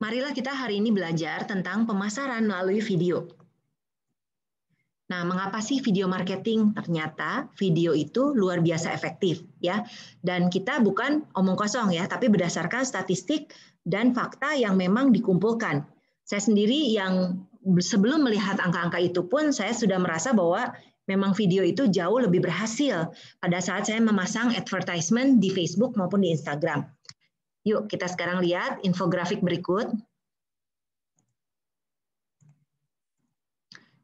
Marilah kita hari ini belajar tentang pemasaran melalui video. Nah, mengapa sih video marketing? Ternyata video itu luar biasa efektif ya. Dan kita bukan omong kosong ya, tapi berdasarkan statistik dan fakta yang memang dikumpulkan. Saya sendiri yang sebelum melihat angka-angka itu pun saya sudah merasa bahwa memang video itu jauh lebih berhasil pada saat saya memasang advertisement di Facebook maupun di Instagram. Yuk kita sekarang lihat infografik berikut.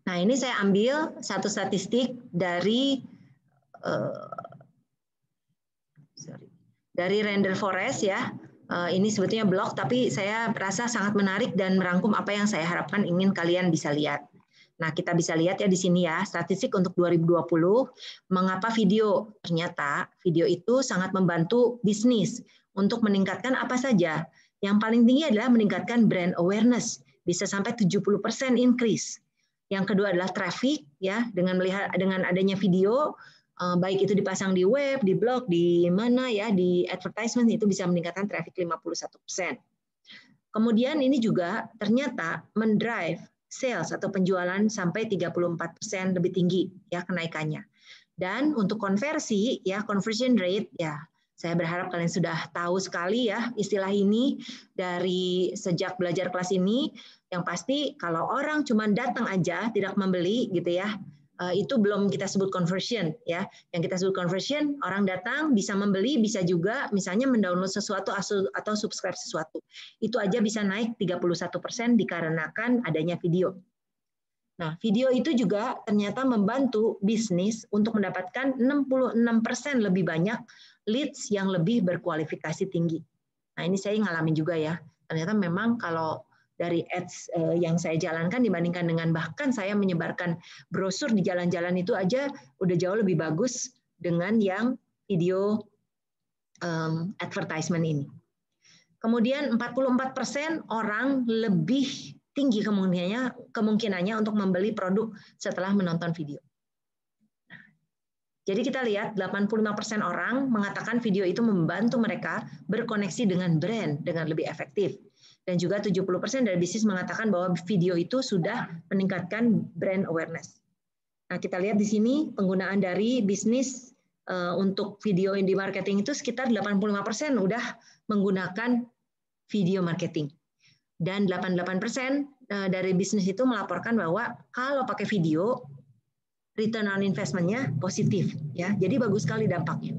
Nah, ini saya ambil satu statistik dari Render Forest ya. Ini sebetulnya blog, tapi saya merasa sangat menarik dan merangkum apa yang saya harapkan ingin kalian bisa lihat. Nah, kita bisa lihat ya di sini ya, statistik untuk 2020, mengapa video? Ternyata video itu sangat membantu bisnis untuk meningkatkan apa saja. Yang paling tinggi adalah meningkatkan brand awareness, bisa sampai 70% increase. Yang kedua adalah traffic ya, dengan adanya video, baik itu dipasang di web, di blog, di mana ya, di advertisement itu bisa meningkatkan traffic 51%. Kemudian ini juga ternyata mendrive sales atau penjualan sampai 34% lebih tinggi ya kenaikannya. Dan untuk konversi ya, conversion rate ya, saya berharap kalian sudah tahu sekali ya istilah ini dari sejak belajar kelas ini. Yang pasti kalau orang cuma datang aja tidak membeli gitu ya, itu belum kita sebut conversion ya. Yang kita sebut conversion, orang datang bisa membeli, bisa juga misalnya mendownload sesuatu atau subscribe sesuatu. Itu aja bisa naik 31% dikarenakan adanya video. Nah, video itu juga ternyata membantu bisnis untuk mendapatkan 66% lebih banyak leads yang lebih berkualifikasi tinggi. Nah, ini saya ngalamin juga ya. Ternyata memang kalau dari ads yang saya jalankan dibandingkan dengan bahkan saya menyebarkan brosur di jalan-jalan itu aja udah jauh lebih bagus dengan yang video advertisement ini. Kemudian 44% orang lebih tinggi kemungkinannya untuk membeli produk setelah menonton video. Jadi kita lihat 85% orang mengatakan video itu membantu mereka berkoneksi dengan brand dengan lebih efektif. Dan juga 70% dari bisnis mengatakan bahwa video itu sudah meningkatkan brand awareness. Nah, kita lihat di sini penggunaan dari bisnis untuk video di marketing itu sekitar 85% udah menggunakan video marketing. Dan 88% dari bisnis itu melaporkan bahwa kalau pakai video, return on investment-nya positif. Ya, jadi bagus sekali dampaknya.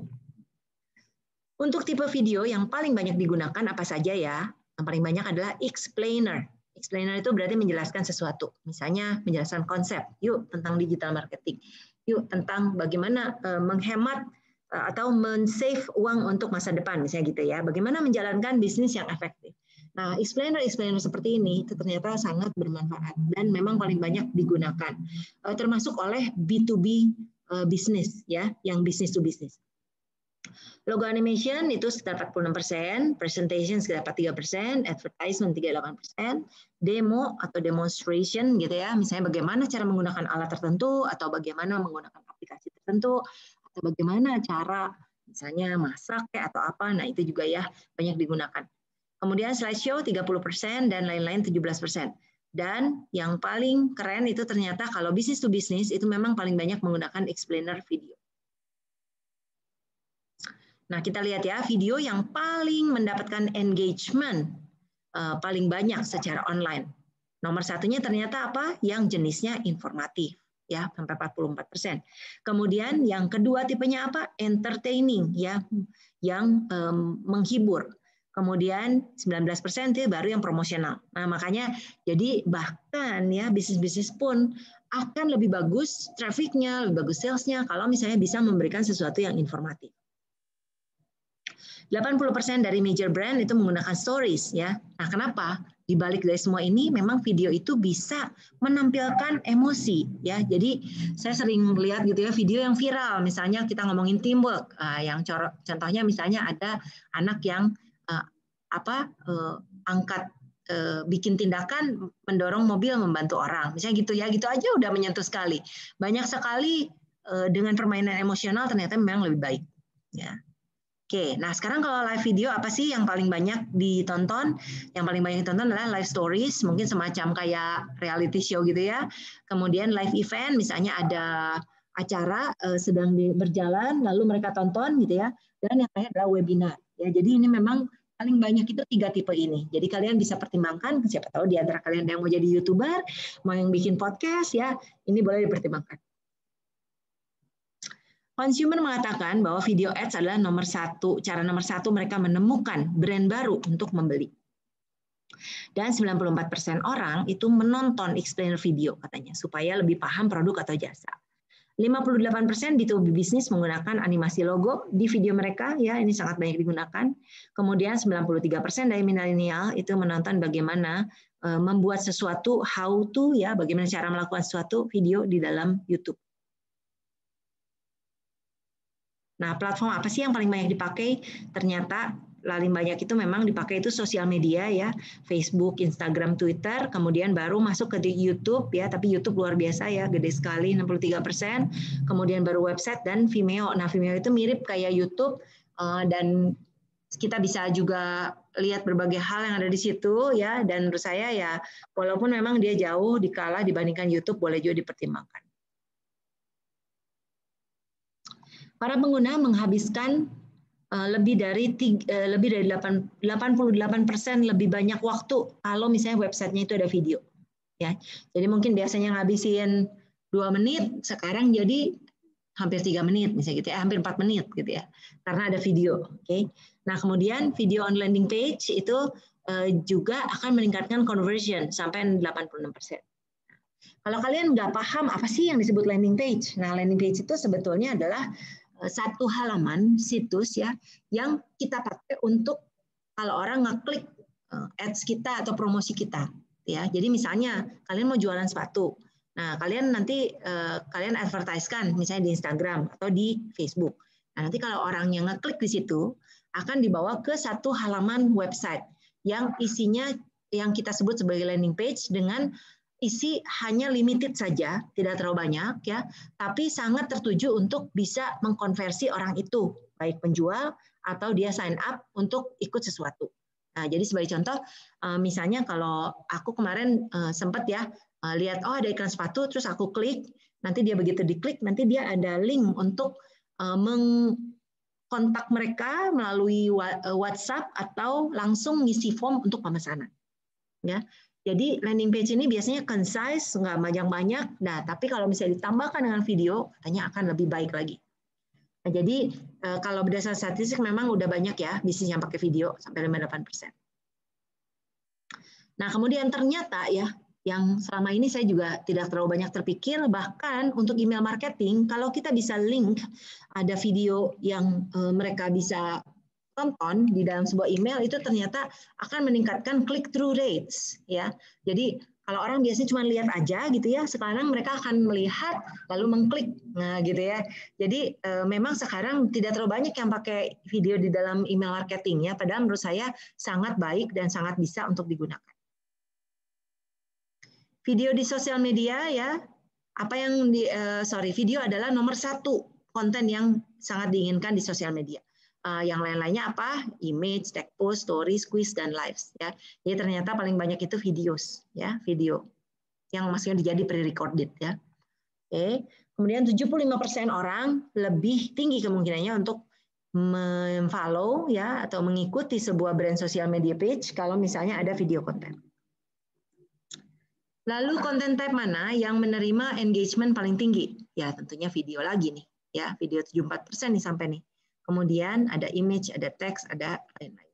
Untuk tipe video yang paling banyak digunakan apa saja ya? Yang paling banyak adalah explainer. Explainer itu berarti menjelaskan sesuatu. Misalnya menjelaskan konsep, yuk tentang digital marketing. Yuk tentang bagaimana menghemat atau men-save uang untuk masa depan, misalnya gitu ya. Bagaimana menjalankan bisnis yang efektif. Nah, explainer seperti ini itu ternyata sangat bermanfaat dan memang paling banyak digunakan. Termasuk oleh B2B bisnis ya, yang business to business. Logo animation itu sekitar 46%, presentation sekitar 43%, advertisement 38%, demo atau demonstration gitu ya, misalnya bagaimana cara menggunakan alat tertentu atau bagaimana menggunakan aplikasi tertentu atau bagaimana cara misalnya masak atau apa, nah itu juga ya banyak digunakan. Kemudian slideshow 30% dan lain-lain 17%. Dan yang paling keren itu ternyata kalau business to business itu memang paling banyak menggunakan explainer video. Nah, kita lihat ya, video yang paling mendapatkan engagement paling banyak secara online. Nomor satunya ternyata apa? Yang jenisnya informatif, ya, sampai 44%. Kemudian yang kedua tipenya apa? Entertaining, ya, yang menghibur. Kemudian 19% itu baru yang promosional. Nah, makanya jadi bahkan ya bisnis-bisnis pun akan lebih bagus trafficnya, lebih bagus salesnya kalau misalnya bisa memberikan sesuatu yang informatif. 80% dari major brand itu menggunakan stories ya. Nah, kenapa? Di balik dari semua ini memang video itu bisa menampilkan emosi ya. Jadi saya sering lihat gitu ya video yang viral, misalnya kita ngomongin teamwork, yang contohnya misalnya ada anak yang angkat bikin tindakan mendorong mobil membantu orang, misalnya gitu ya, gitu aja udah menyentuh sekali. Banyak sekali dengan permainan emosional ternyata memang lebih baik ya. Oke, nah sekarang kalau live video apa sih yang paling banyak ditonton? Yang paling banyak ditonton adalah live stories, mungkin semacam kayak reality show gitu ya. Kemudian live event, misalnya ada acara sedang berjalan, lalu mereka tonton gitu ya. Dan yang terakhir adalah webinar. Ya, jadi ini memang paling banyak itu 3 tipe ini. Jadi kalian bisa pertimbangkan, siapa tahu di antara kalian yang mau jadi YouTuber, mau yang bikin podcast ya, ini boleh dipertimbangkan. Consumer mengatakan bahwa video ads adalah cara nomor satu mereka menemukan brand baru untuk membeli. Dan 94% orang itu menonton explainer video katanya, supaya lebih paham produk atau jasa. 58% B2B bisnis menggunakan animasi logo di video mereka, ya ini sangat banyak digunakan. Kemudian 93% dari milenial itu menonton bagaimana membuat sesuatu, how to ya, bagaimana cara melakukan sesuatu video di dalam YouTube. Nah, platform apa sih yang paling banyak dipakai? Ternyata paling banyak itu memang dipakai itu sosial media ya, Facebook, Instagram, Twitter, kemudian baru masuk ke YouTube ya, tapi YouTube luar biasa ya, gede sekali 63%, kemudian baru website dan Vimeo. Nah, Vimeo itu mirip kayak YouTube dan kita bisa juga lihat berbagai hal yang ada di situ ya, dan menurut saya ya walaupun memang dia jauh dikalah dibandingkan YouTube, boleh juga dipertimbangkan. Para pengguna menghabiskan lebih dari 88% lebih banyak waktu kalau misalnya websitenya itu ada video. Ya, jadi mungkin biasanya ngabisin 2 menit, sekarang jadi hampir 3 menit misalnya gitu ya, hampir 4 menit gitu ya, karena ada video. Oke. Nah kemudian video on landing page itu juga akan meningkatkan conversion sampai 86%. Kalau kalian nggak paham apa sih yang disebut landing page, nah landing page itu sebetulnya adalah satu halaman situs ya yang kita pakai untuk kalau orang ngeklik ads kita atau promosi kita ya. Jadi misalnya kalian mau jualan sepatu, nah kalian nanti kalian advertise-kan misalnya di Instagram atau di Facebook. Nah nanti kalau orang yang ngeklik di situ akan dibawa ke satu halaman website yang isinya yang kita sebut sebagai landing page dengan isi hanya limited saja, tidak terlalu banyak ya, tapi sangat tertuju untuk bisa mengkonversi orang itu, baik penjual atau dia sign up untuk ikut sesuatu. Nah, jadi sebagai contoh, misalnya kalau aku kemarin sempat ya lihat ada iklan sepatu, terus aku klik, nanti dia begitu diklik, nanti dia ada link untuk mengkontak mereka melalui WhatsApp atau langsung ngisi form untuk pemesanan. Ya. Jadi landing page ini biasanya concise, nggak banyak-banyak. Nah, tapi kalau misalnya ditambahkan dengan video, katanya akan lebih baik lagi. Nah, jadi kalau berdasarkan statistik memang udah banyak ya bisnis yang pakai video sampai 58%. Nah, kemudian ternyata ya, yang selama ini saya juga tidak terlalu banyak terpikir, bahkan untuk email marketing, kalau kita bisa link ada video yang mereka bisa tonton di dalam sebuah email itu ternyata akan meningkatkan click through rates ya. Jadi kalau orang biasanya cuma lihat aja gitu ya, sekarang mereka akan melihat lalu mengklik. Nah, gitu ya. Jadi memang sekarang tidak terlalu banyak yang pakai video di dalam email marketing ya, padahal menurut saya sangat baik dan sangat bisa untuk digunakan. Video di sosial media ya, video adalah nomor 1 konten yang sangat diinginkan di sosial media. Yang lain-lainnya apa? Image, tag post, stories, quiz, dan lives. Ya. Jadi ternyata paling banyak itu videos, ya, video yang maksudnya jadi pre-recorded, ya. Oke. Kemudian 75% orang lebih tinggi kemungkinannya untuk memfollow ya atau mengikuti sebuah brand sosial media page kalau misalnya ada video konten. Lalu konten type mana yang menerima engagement paling tinggi? Ya tentunya video lagi nih, ya video 74% nih sampai nih. Kemudian ada image, ada teks, ada lain-lain.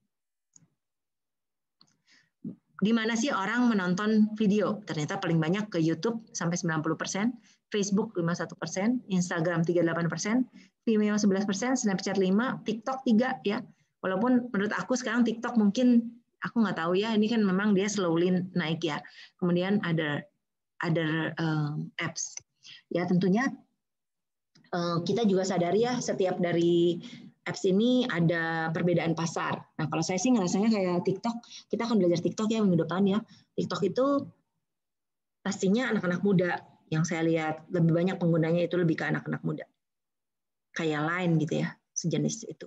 Di mana sih orang menonton video? Ternyata paling banyak ke YouTube sampai 90%, Facebook 51%, Instagram 38%, Vimeo 11%, Snapchat 5%, TikTok 3% ya. Walaupun menurut aku sekarang TikTok mungkin aku nggak tahu ya, ini kan memang dia slowly naik ya. Kemudian ada apps. Ya tentunya kita juga sadari ya setiap dari apps ini ada perbedaan pasar. Nah, kalau saya sih ngerasanya kayak TikTok, kita akan belajar TikTok ya minggu depan ya. TikTok itu pastinya anak-anak muda yang saya lihat lebih banyak penggunanya itu lebih ke anak-anak muda. Kayak Line gitu ya, sejenis itu.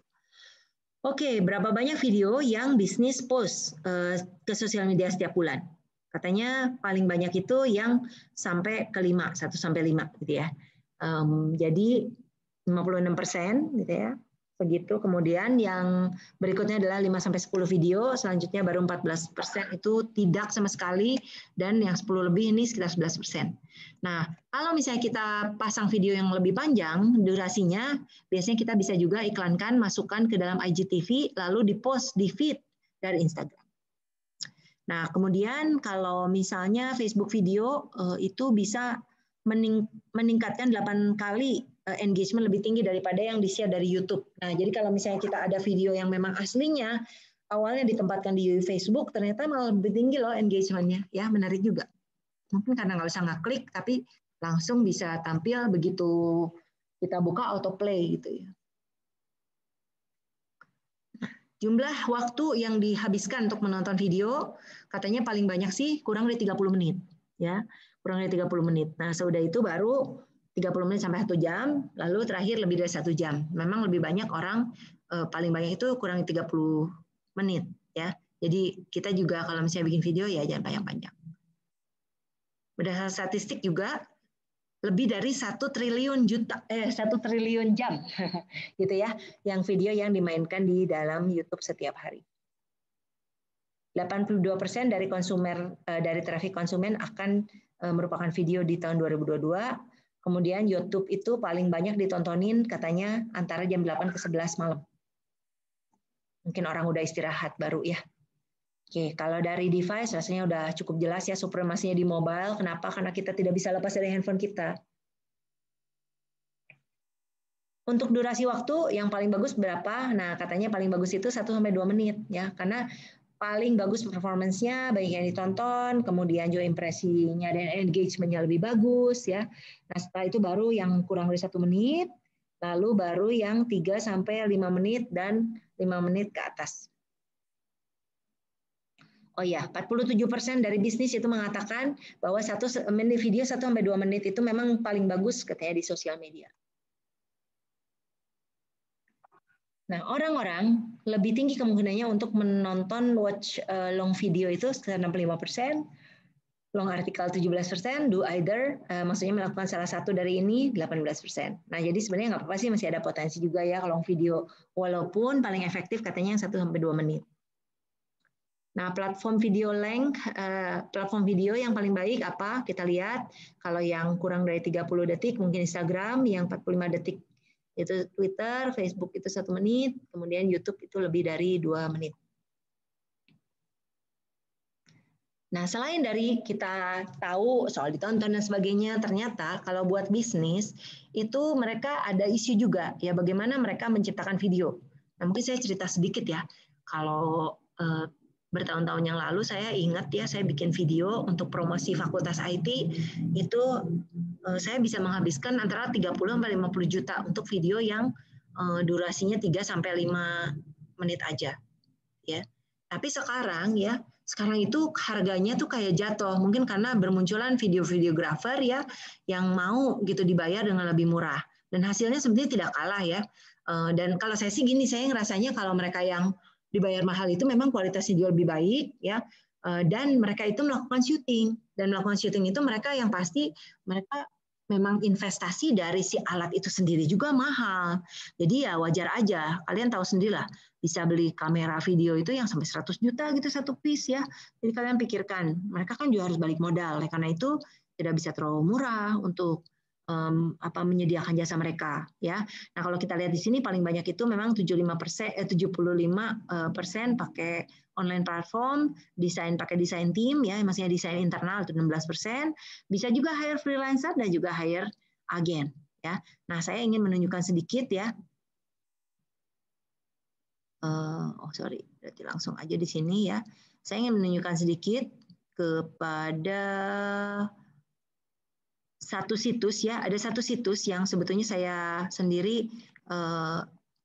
Oke, berapa banyak video yang bisnis post ke sosial media setiap bulan? Katanya paling banyak itu yang sampai ke 5, 1 sampai 5 gitu ya. Jadi 56% gitu ya. Begitu. Kemudian yang berikutnya adalah 5 sampai 10 video, selanjutnya baru 14% itu tidak sama sekali, dan yang 10 lebih ini sekitar 11%. Nah, kalau misalnya kita pasang video yang lebih panjang durasinya, biasanya kita bisa juga iklankan, masukkan ke dalam IGTV, lalu dipost di feed dari Instagram. Nah, kemudian kalau misalnya Facebook video itu bisa meningkatkan 8 kali engagement lebih tinggi daripada yang di-share dari YouTube. Nah, jadi kalau misalnya kita ada video yang memang aslinya awalnya ditempatkan di Facebook, ternyata malah lebih tinggi loh engagement-nya. Ya, menarik juga. Mungkin karena nggak usah ngeklik, tapi langsung bisa tampil begitu kita buka autoplay gitu ya. Jumlah waktu yang dihabiskan untuk menonton video, katanya paling banyak sih kurang dari 30 menit. Ya, kurang dari 30 menit. Nah, sudah itu baru 30 menit sampai 1 jam, lalu terakhir lebih dari 1 jam. Memang lebih banyak orang, paling banyak itu kurang dari 30 menit. Ya. Jadi kita juga kalau misalnya bikin video, ya jangan panjang-panjang. Berdasarkan statistik juga, lebih dari 1 triliun jam gitu ya, yang video yang dimainkan di dalam YouTube setiap hari. 82% dari konsumen dari traffic konsumen akan merupakan video di tahun 2022. Kemudian YouTube itu paling banyak ditontonin katanya antara jam 8 ke 11 malam. Mungkin orang udah istirahat baru ya. Oke, kalau dari device rasanya udah cukup jelas ya supremasinya di mobile. Kenapa? Karena kita tidak bisa lepas dari handphone kita. Untuk durasi waktu yang paling bagus berapa? Nah, katanya paling bagus itu 1 sampai 2 menit ya, karena paling bagus performance-nya, banyak yang ditonton, kemudian juga impresinya dan engagement-nya lebih bagus ya. Nah, setelah itu baru yang kurang dari 1 menit, lalu baru yang 3 sampai 5 menit dan 5 menit ke atas. Oh ya, 47% dari bisnis itu mengatakan bahwa video 1 sampai 2 menit itu memang paling bagus katanya di sosial media. Nah, orang-orang lebih tinggi kemungkinannya untuk menonton watch long video itu sekitar 65%, long artikel 17%, do either, maksudnya melakukan salah satu dari ini 18%. Nah, jadi sebenarnya nggak apa-apa sih, masih ada potensi juga ya long video, walaupun paling efektif katanya 1 sampai 2 menit. Nah, platform video length, platform video yang paling baik apa? Kita lihat, kalau yang kurang dari 30 detik mungkin Instagram, yang 45 detik itu Twitter, Facebook itu 1 menit, kemudian YouTube itu lebih dari 2 menit. Nah, selain dari kita tahu soal ditonton dan sebagainya, ternyata kalau buat bisnis, itu mereka ada isu juga, ya bagaimana mereka menciptakan video. Nah, mungkin saya cerita sedikit ya, kalau bertahun-tahun yang lalu saya ingat ya, saya bikin video untuk promosi Fakultas IT, itu saya bisa menghabiskan antara 30 sampai 50 juta untuk video yang durasinya 3 sampai 5 menit aja, ya. Tapi sekarang ya, sekarang itu harganya tuh kayak jatuh, mungkin karena bermunculan video-videografer ya yang mau gitu dibayar dengan lebih murah, dan hasilnya sebenarnya tidak kalah ya. Dan kalau saya sih gini, saya ngerasanya kalau mereka yang dibayar mahal itu memang kualitasnya juga lebih baik ya, dan mereka itu melakukan syuting, dan melakukan syuting itu mereka yang pasti mereka memang investasi dari si alat itu sendiri juga mahal. Jadi ya wajar aja, kalian tahu sendirilah, bisa beli kamera video itu yang sampai 100 juta gitu satu piece ya. Jadi kalian pikirkan, mereka kan juga harus balik modal. Karena itu tidak bisa terlalu murah untuk menyediakan jasa mereka ya. Nah, kalau kita lihat di sini paling banyak itu memang 75% pakai online platform, pakai desain tim ya, maksudnya desain internal itu 16%, bisa juga hire freelancer dan juga hire agen ya. Nah, saya ingin menunjukkan sedikit ya. Sorry, berarti langsung aja di sini ya. Saya ingin menunjukkan sedikit kepada satu situs ya. Ada satu situs yang sebetulnya saya sendiri,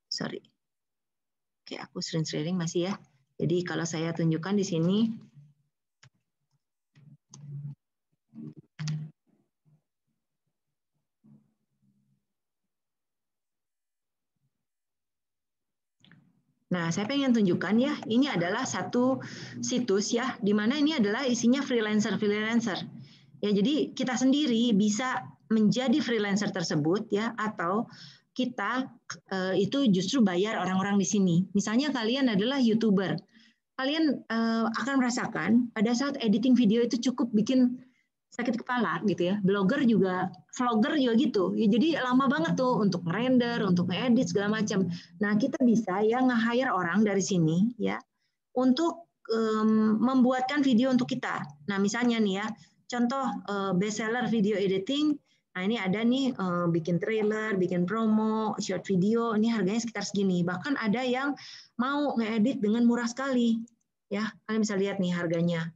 sorry. Oke, aku screen sharing masih ya. Jadi kalau saya tunjukkan di sini, Nah, saya pengen tunjukkan ya, ini adalah satu situs ya, di mana ini adalah isinya freelancer. Ya, jadi kita sendiri bisa menjadi freelancer tersebut ya, atau kita itu justru bayar orang-orang di sini. Misalnya kalian adalah YouTuber. Kalian akan merasakan pada saat editing video itu cukup bikin sakit kepala gitu ya. Vlogger juga gitu. Ya, jadi lama banget tuh untuk ngerender, untuk ngedit segala macam. Nah, kita bisa ya nge-hire orang dari sini ya untuk membuatkan video untuk kita. Nah, misalnya nih ya, contoh bestseller video editing. Nah, ini ada nih bikin trailer, bikin promo, short video, ini harganya sekitar segini. Bahkan ada yang mau ngedit dengan murah sekali. Ya, kalian bisa lihat nih harganya.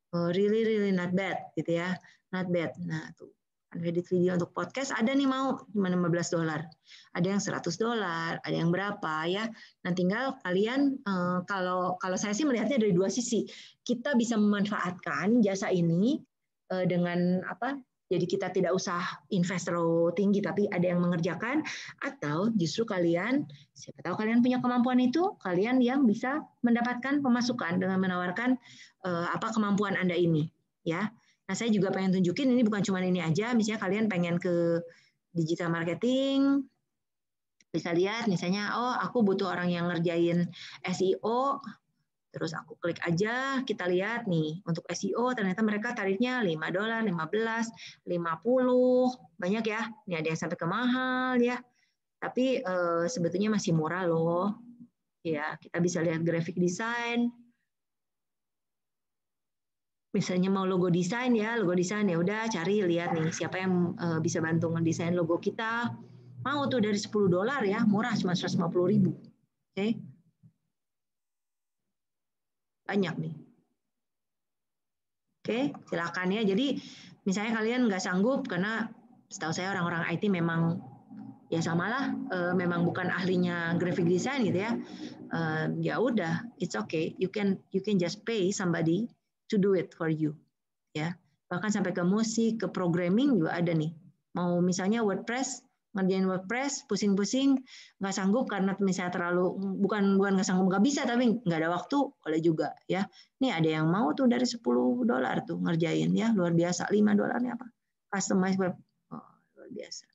Really not bad gitu ya. Not bad. Nah, tuh edit video untuk podcast ada nih mau cuma $15. Ada yang $100, ada yang berapa ya. Nah, tinggal kalian kalau saya sih melihatnya dari dua sisi. Kita bisa memanfaatkan jasa ini dengan apa? Jadi kita tidak usah invest terlalu tinggi, tapi ada yang mengerjakan, atau justru kalian, siapa tahu kalian punya kemampuan itu, kalian yang bisa mendapatkan pemasukan dengan menawarkan kemampuan Anda ini, ya. Nah, saya juga pengen tunjukin ini bukan cuma ini aja, misalnya kalian pengen ke digital marketing, bisa lihat misalnya, oh aku butuh orang yang ngerjain SEO, terus aku klik aja, kita lihat nih, untuk SEO ternyata mereka tarifnya $5, 15, 50, banyak ya. Ini ada yang sampai ke mahal ya. Tapi sebetulnya masih murah loh. Ya, kita bisa lihat graphic design. Misalnya mau logo desain ya udah cari lihat nih siapa yang bisa bantu ngedesain logo kita. Mau tuh dari $10 ya, murah cuma 150.000. Oke. Banyak nih. Oke, silakan ya. Jadi misalnya kalian nggak sanggup karena setahu saya orang-orang IT memang ya samalah, memang bukan ahlinya graphic design gitu ya. Ya udah, it's okay. You can just pay somebody to do it for you. Ya, bahkan sampai ke musik, ke programming juga ada nih. Mau misalnya ngerjain WordPress, pusing-pusing, nggak sanggup karena misalnya terlalu, bukan nggak sanggup, nggak bisa, tapi nggak ada waktu, boleh juga ya. Nih ada yang mau tuh dari $10 tuh ngerjain ya, luar biasa. $5 apa? Customize web, oh, luar biasa.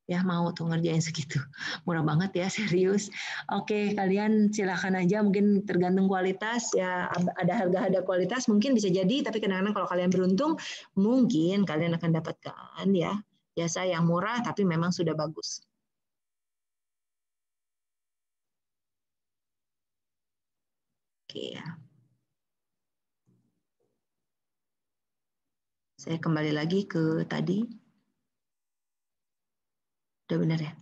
Ya mau tuh ngerjain segitu, murah banget ya, serius. Oke, kalian silakan aja, mungkin tergantung kualitas ya, ada harga kualitas mungkin bisa jadi, tapi kadang-kadang kalau kalian beruntung mungkin kalian akan dapatkan ya jasa yang murah tapi memang sudah bagus. Oke ya. Saya kembali lagi ke tadi. Udah benar ya?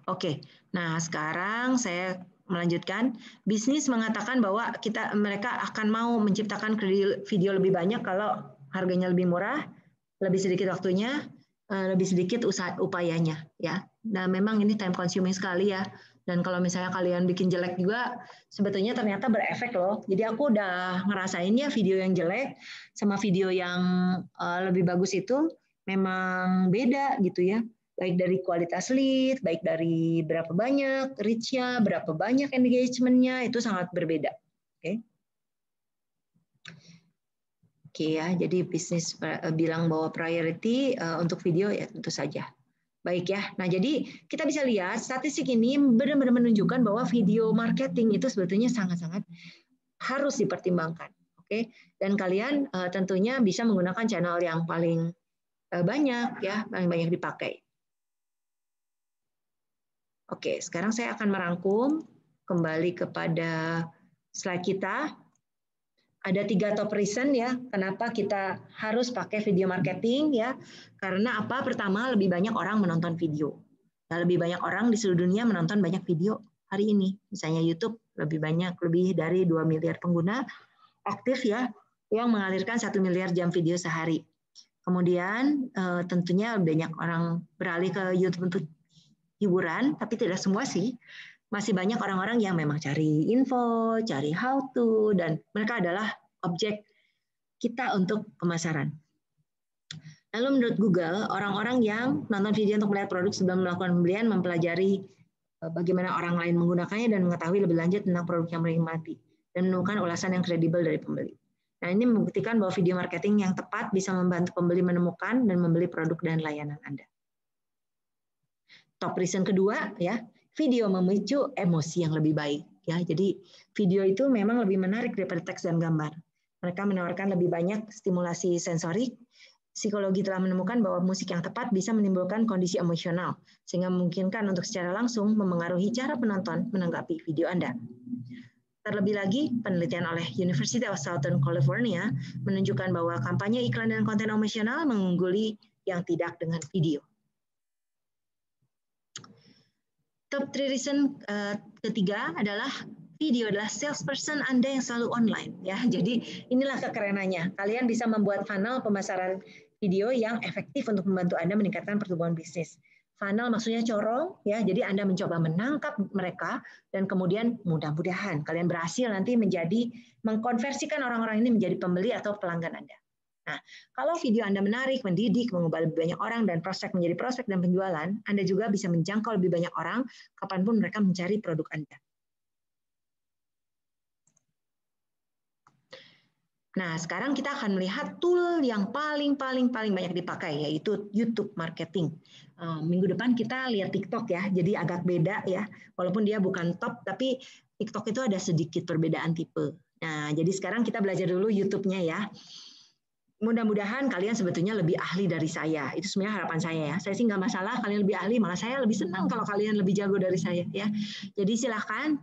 Oke. Nah, sekarang saya melanjutkan. Bisnis mengatakan bahwa mereka akan mau menciptakan video lebih banyak kalau harganya lebih murah, lebih sedikit waktunya, lebih sedikit upayanya ya. Nah, memang ini time consuming sekali ya. Dan kalau misalnya kalian bikin jelek juga, sebetulnya ternyata berefek loh. Jadi aku udah ngerasain ya video yang jelek sama video yang lebih bagus itu memang beda gitu ya. Baik dari kualitas lead, baik dari berapa banyak reach-nya, berapa banyak engagement-nya, itu sangat berbeda. Oke. Oke ya, jadi bisnis bilang bahwa priority untuk video ya tentu saja. Baik ya, nah jadi kita bisa lihat statistik ini benar-benar menunjukkan bahwa video marketing itu sebetulnya sangat-sangat harus dipertimbangkan. Oke, dan kalian tentunya bisa menggunakan channel yang paling banyak ya, paling banyak dipakai. Oke, sekarang saya akan merangkum kembali kepada slide kita. Ada 3 top reason ya, kenapa kita harus pakai video marketing ya. Karena apa? Pertama, lebih banyak orang menonton video. Nah, lebih banyak orang di seluruh dunia menonton banyak video hari ini. Misalnya YouTube lebih dari 2 miliar pengguna aktif ya, yang mengalirkan 1 miliar jam video sehari. Kemudian tentunya banyak orang beralih ke YouTube untuk hiburan, tapi tidak semua sih. Masih banyak orang-orang yang memang cari info, cari how to, dan mereka adalah objek kita untuk pemasaran. Lalu menurut Google, orang-orang yang nonton video untuk melihat produk sebelum melakukan pembelian mempelajari bagaimana orang lain menggunakannya dan mengetahui lebih lanjut tentang produk yang mereka nikmati dan menemukan ulasan yang kredibel dari pembeli. Nah, ini membuktikan bahwa video marketing yang tepat bisa membantu pembeli menemukan dan membeli produk dan layanan Anda. Top reason kedua, ya, video memicu emosi yang lebih baik. Ya, jadi video itu memang lebih menarik daripada teks dan gambar. Mereka menawarkan lebih banyak stimulasi sensorik. Psikologi telah menemukan bahwa musik yang tepat bisa menimbulkan kondisi emosional, sehingga memungkinkan untuk secara langsung memengaruhi cara penonton menanggapi video Anda. Terlebih lagi, penelitian oleh University of Southern California menunjukkan bahwa kampanye iklan dan konten emosional mengungguli yang tidak dengan video. Top 3 reason ketiga adalah video adalah salesperson Anda yang selalu online. Ya, jadi inilah kekerenannya. Kalian bisa membuat funnel pemasaran video yang efektif untuk membantu Anda meningkatkan pertumbuhan bisnis. Funnel maksudnya corong, ya. Jadi Anda mencoba menangkap mereka dan kemudian mudah-mudahan kalian berhasil nanti mengkonversikan orang-orang ini menjadi pembeli atau pelanggan Anda. Nah, kalau video Anda menarik, mendidik, mengubah lebih banyak orang dan prospek menjadi prospek dan penjualan, Anda juga bisa menjangkau lebih banyak orang kapanpun mereka mencari produk Anda. Nah, sekarang kita akan melihat tool yang paling banyak dipakai, yaitu YouTube Marketing. Minggu depan kita lihat TikTok ya, jadi agak beda ya. Walaupun dia bukan top, tapi TikTok itu ada sedikit perbedaan tipe. Nah, jadi sekarang kita belajar dulu YouTube-nya ya. Mudah-mudahan kalian sebetulnya lebih ahli dari saya. Itu sebenarnya harapan saya ya. Saya sih nggak masalah kalian lebih ahli, malah saya lebih senang kalau kalian lebih jago dari saya ya. Jadi silakan.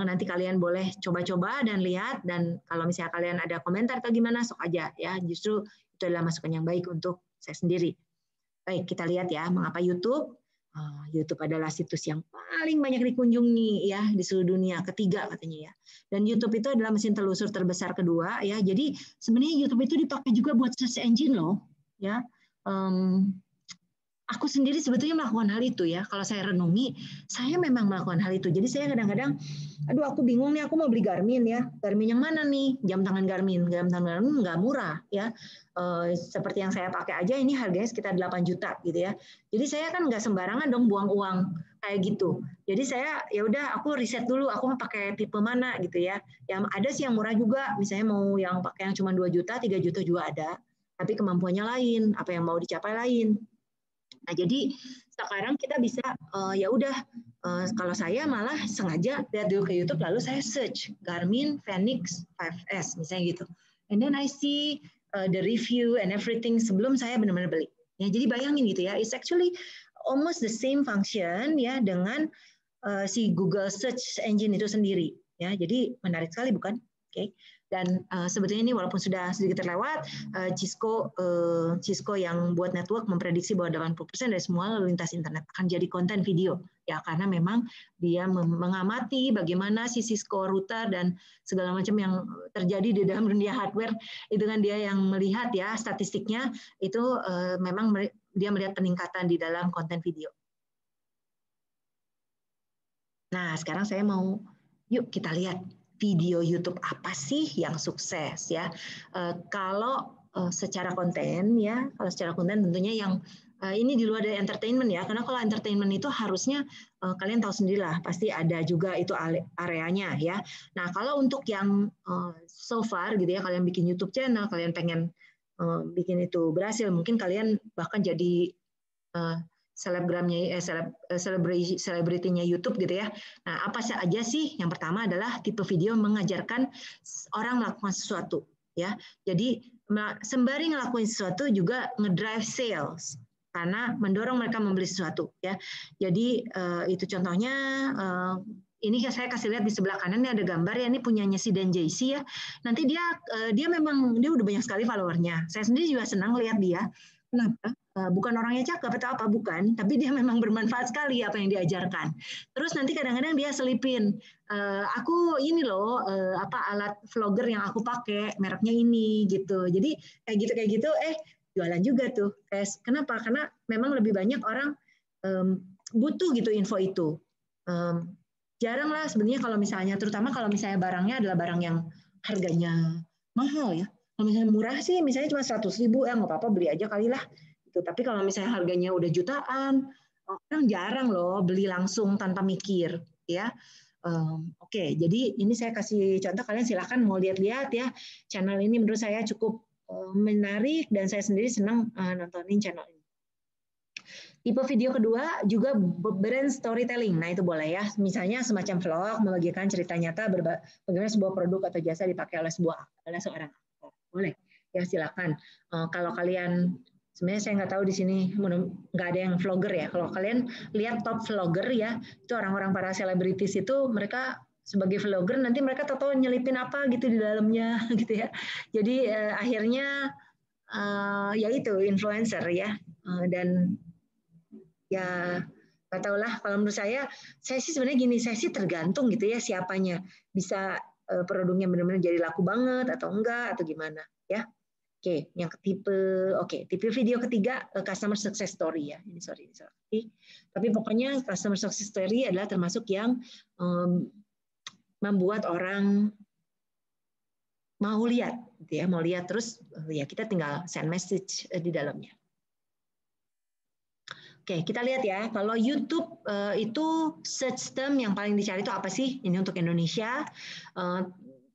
Nanti kalian boleh coba-coba dan lihat, dan kalau misalnya kalian ada komentar atau gimana, sok aja ya, justru itu adalah masukan yang baik untuk saya sendiri. Baik, kita lihat ya, mengapa YouTube? YouTube adalah situs yang paling banyak dikunjungi ya di seluruh dunia, ketiga katanya ya. Dan YouTube itu adalah mesin telusur terbesar kedua ya. Jadi sebenarnya YouTube itu dipakai juga buat search engine loh ya. Aku sendiri sebetulnya melakukan hal itu ya. Kalau saya renungi, saya memang melakukan hal itu. Jadi saya kadang-kadang, aduh aku bingung nih, aku mau beli Garmin ya. Garmin yang mana nih? Jam tangan Garmin. Jam tangan Garmin nggak murah ya. Seperti yang saya pakai aja ini harganya sekitar 8 juta gitu ya. Jadi saya kan nggak sembarangan dong buang uang kayak gitu. Jadi saya ya udah aku riset dulu, aku mau pakai tipe mana gitu ya. Yang ada sih yang murah juga, misalnya mau yang pakai yang cuma 2 juta, 3 juta juga ada. Tapi kemampuannya lain, apa yang mau dicapai lain. Nah, jadi sekarang kita bisa ya udah kalau saya malah sengaja lihat dulu ke YouTube lalu saya search Garmin Fenix 5S misalnya gitu. And then I see the review and everything sebelum saya benar-benar beli. Ya, jadi bayangin gitu ya, it's actually almost the same function ya dengan si Google Search Engine itu sendiri. Ya, jadi menarik sekali bukan? Oke. Dan sebetulnya ini walaupun sudah sedikit terlewat, Cisco yang buat network memprediksi bahwa 80% dari semua lalu lintas internet akan jadi konten video. Ya, karena memang dia mengamati bagaimana si Cisco router dan segala macam yang terjadi di dalam dunia hardware, itu kan dia yang melihat ya statistiknya itu memang dia melihat peningkatan di dalam konten video. Nah, sekarang saya mau, yuk kita lihat video YouTube apa sih yang sukses ya. Kalau secara konten ya, kalau secara konten tentunya yang ini di luar dari entertainment ya, karena kalau entertainment itu harusnya kalian tahu sendirilah, pasti ada juga itu areanya ya. Nah, kalau untuk yang so far gitu ya, kalian bikin YouTube channel, kalian pengen bikin itu berhasil, mungkin kalian bahkan jadi selebgramnya, selebritinya YouTube gitu ya. Nah, apa saja sih? Yang pertama adalah tipe video mengajarkan orang melakukan sesuatu, ya. Jadi sembari ngelakuin sesuatu juga ngedrive sales karena mendorong mereka membeli sesuatu, ya. Jadi itu contohnya. Ini saya kasih lihat di sebelah kanan ini ada gambar ya, ini punyanya si Dan JC ya. Nanti dia memang dia udah banyak sekali followernya. Saya sendiri juga senang lihat dia. Kenapa? Bukan orangnya cakep atau apa, bukan, tapi dia memang bermanfaat sekali apa yang diajarkan. Terus nanti kadang-kadang dia selipin, aku ini loh alat vlogger yang aku pakai mereknya ini gitu. Jadi kayak gitu jualan juga tuh. Kenapa? Karena memang lebih banyak orang butuh gitu info itu. Jarang lah sebenarnya kalau misalnya, terutama kalau misalnya barangnya adalah barang yang harganya mahal ya. Kalau misalnya murah sih, misalnya cuma 100.000, nggak apa-apa beli aja kali lah. Tapi kalau misalnya harganya udah jutaan, orang jarang loh beli langsung tanpa mikir, ya. Oke, jadi ini saya kasih contoh, kalian silakan mau lihat-lihat ya. Channel ini menurut saya cukup menarik dan saya sendiri senang nontonin channel ini. Tipe video kedua juga brand storytelling. Nah, itu boleh ya. Misalnya semacam vlog, membagikan cerita nyata bagaimana sebuah produk atau jasa dipakai oleh seorang aktor. Boleh. Ya, silakan. Kalau kalian, sebenarnya saya nggak tahu di sini nggak ada yang vlogger ya. Kalau kalian lihat top vlogger ya, itu orang-orang para selebritis itu mereka sebagai vlogger nanti mereka tahu nyelipin apa gitu di dalamnya gitu ya. Jadi akhirnya ya itu influencer ya, dan ya nggak tahu lah, kalau menurut saya sih sebenarnya gini, saya sih tergantung gitu ya siapanya, bisa produknya benar-benar jadi laku banget atau enggak atau gimana ya. Oke, yang tipe video ketiga customer success story ya. Ini sorry. Tapi pokoknya customer success story adalah termasuk yang membuat orang mau lihat, gitu ya, mau lihat terus ya kita tinggal send message di dalamnya. Oke, kita lihat ya. Kalau YouTube itu search term yang paling dicari itu apa sih? Ini untuk Indonesia.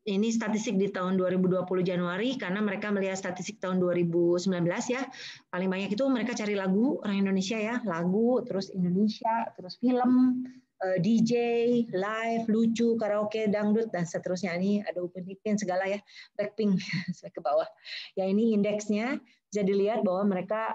Ini statistik di tahun 2020 Januari, karena mereka melihat statistik tahun 2019 ya. Paling banyak itu mereka cari lagu orang Indonesia ya, lagu, terus Indonesia, terus film, DJ, live, lucu, karaoke, dangdut, dan seterusnya. Ini ada Open Ipin segala ya, Blackpink sampai ke bawah. Ya ini indeksnya, bisa dilihat bahwa mereka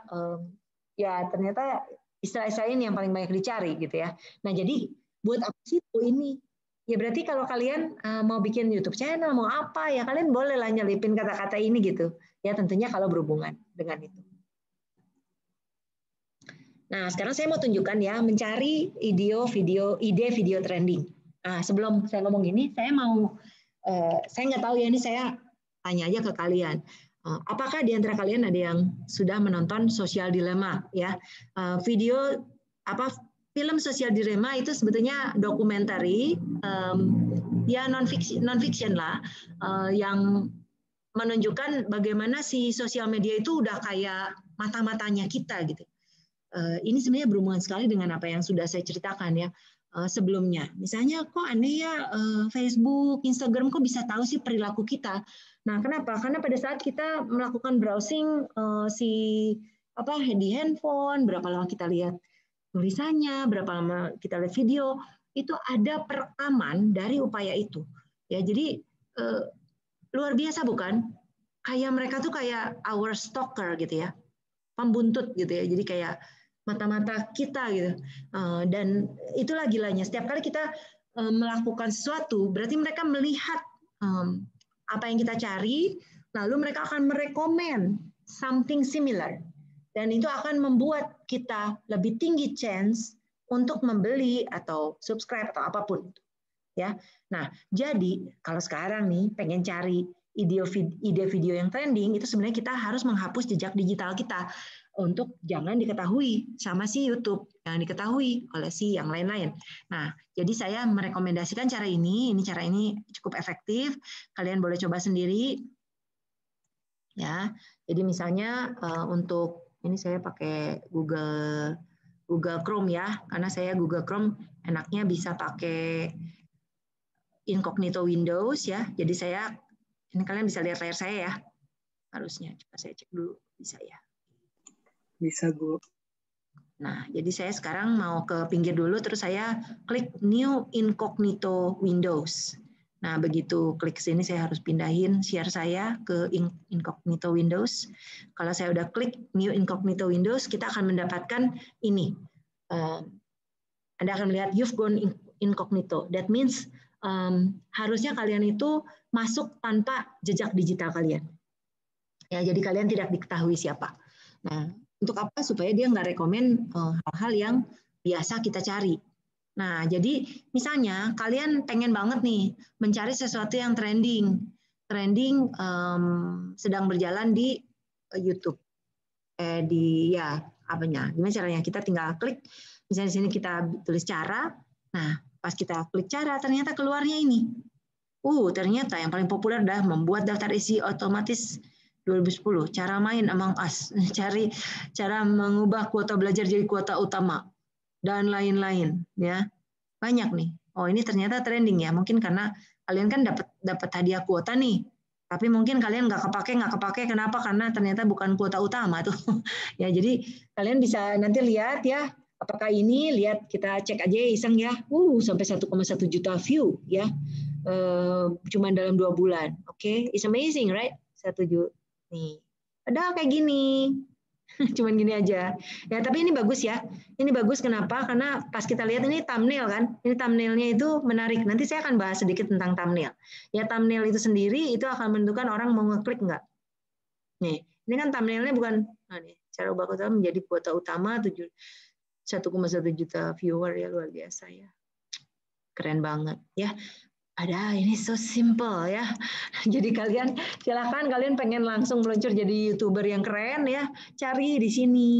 ya ternyata istilah-istilah ini yang paling banyak dicari gitu ya. Nah jadi buat apa sih ini? Ya berarti kalau kalian mau bikin YouTube channel, mau apa ya kalian boleh lah nyelipin kata-kata ini gitu. Ya tentunya kalau berhubungan dengan itu. Nah sekarang saya mau tunjukkan ya, mencari ide video trending. Nah sebelum saya ngomong ini, saya nggak tahu ya, ini saya tanya aja ke kalian. Apakah di antara kalian ada yang sudah menonton Social Dilemma ya? Video film Social Dilemma itu sebetulnya dokumentari ya non fiction lah, yang menunjukkan bagaimana si sosial media itu udah kayak mata-matanya kita gitu. Ini sebenarnya berhubungan sekali dengan apa yang sudah saya ceritakan ya sebelumnya. Misalnya kok aneh ya, Facebook, Instagram kok bisa tahu sih perilaku kita. Nah, kenapa? Karena pada saat kita melakukan browsing di handphone, berapa lama kita lihat tulisannya, berapa lama kita lihat video, itu ada perekaman dari upaya itu. Ya, jadi luar biasa bukan? Kayak mereka tuh kayak our stalker gitu ya, pembuntut gitu ya. Jadi kayak mata-mata kita gitu. Dan itulah gilanya. Setiap kali kita melakukan sesuatu, berarti mereka melihat apa yang kita cari, lalu mereka akan merekomen something similar. Dan itu akan membuat kita lebih tinggi chance untuk membeli atau subscribe atau apapun. Ya. Nah, jadi kalau sekarang nih pengen cari ide video yang trending, itu sebenarnya kita harus menghapus jejak digital kita untuk jangan diketahui sama si YouTube, jangan diketahui oleh si yang lain-lain. Nah, jadi saya merekomendasikan cara ini cara ini cukup efektif, kalian boleh coba sendiri. Ya, jadi misalnya untuk ini saya pakai Google Chrome ya, karena saya Google Chrome enaknya bisa pakai incognito Windows ya. Jadi ini kalian bisa lihat layar saya ya, harusnya. Coba saya cek dulu, bisa ya. Bisa, Bu. Nah, jadi saya sekarang mau ke pinggir dulu, terus saya klik New Incognito Windows. Nah, begitu klik sini saya harus pindahin share saya ke Incognito Windows. Kalau saya udah klik New Incognito Windows, kita akan mendapatkan ini. Anda akan melihat you've gone incognito. That means harusnya kalian itu masuk tanpa jejak digital kalian. Ya, jadi kalian tidak diketahui siapa. Nah, untuk apa? Supaya dia nggak rekomen hal-hal yang biasa kita cari. Nah, jadi misalnya kalian pengen banget nih mencari sesuatu yang trending sedang berjalan di YouTube. Gimana caranya? Kita tinggal klik. Misalnya di sini kita tulis cara. Nah, pas kita klik cara, ternyata keluarnya ini. Ternyata yang paling populer adalah membuat daftar isi otomatis 2010, cara main Among Us, cara mengubah kuota belajar jadi kuota utama. dan lain-lain ya. Banyak nih. Oh, ini ternyata trending ya. Mungkin karena kalian kan dapat hadiah kuota nih. Tapi mungkin kalian nggak kepake. Kenapa? Karena ternyata bukan kuota utama tuh. Ya, jadi kalian bisa nanti lihat ya. Apakah ini, lihat, kita cek aja iseng ya. Sampai 1,1 juta view ya. Cuma dalam 2 bulan. Oke, it's amazing, right? 1 juta. Nih. Padahal kayak gini. Cuman gini aja. Ya, tapi ini bagus ya. Ini bagus kenapa? Karena pas kita lihat ini thumbnail kan. Ini thumbnailnya itu menarik. Nanti saya akan bahas sedikit tentang thumbnail. Ya, thumbnail itu sendiri itu akan menentukan orang mau ngeklik nggak. Nih, ini kan thumbnailnya bukan, nah nih, cara ubah kota menjadi kuota utama 1,1 juta viewer ya, luar biasa ya. Keren banget ya. Ada, ini so simple ya. Jadi kalian silakan, kalian pengen langsung meluncur jadi YouTuber yang keren ya, cari di sini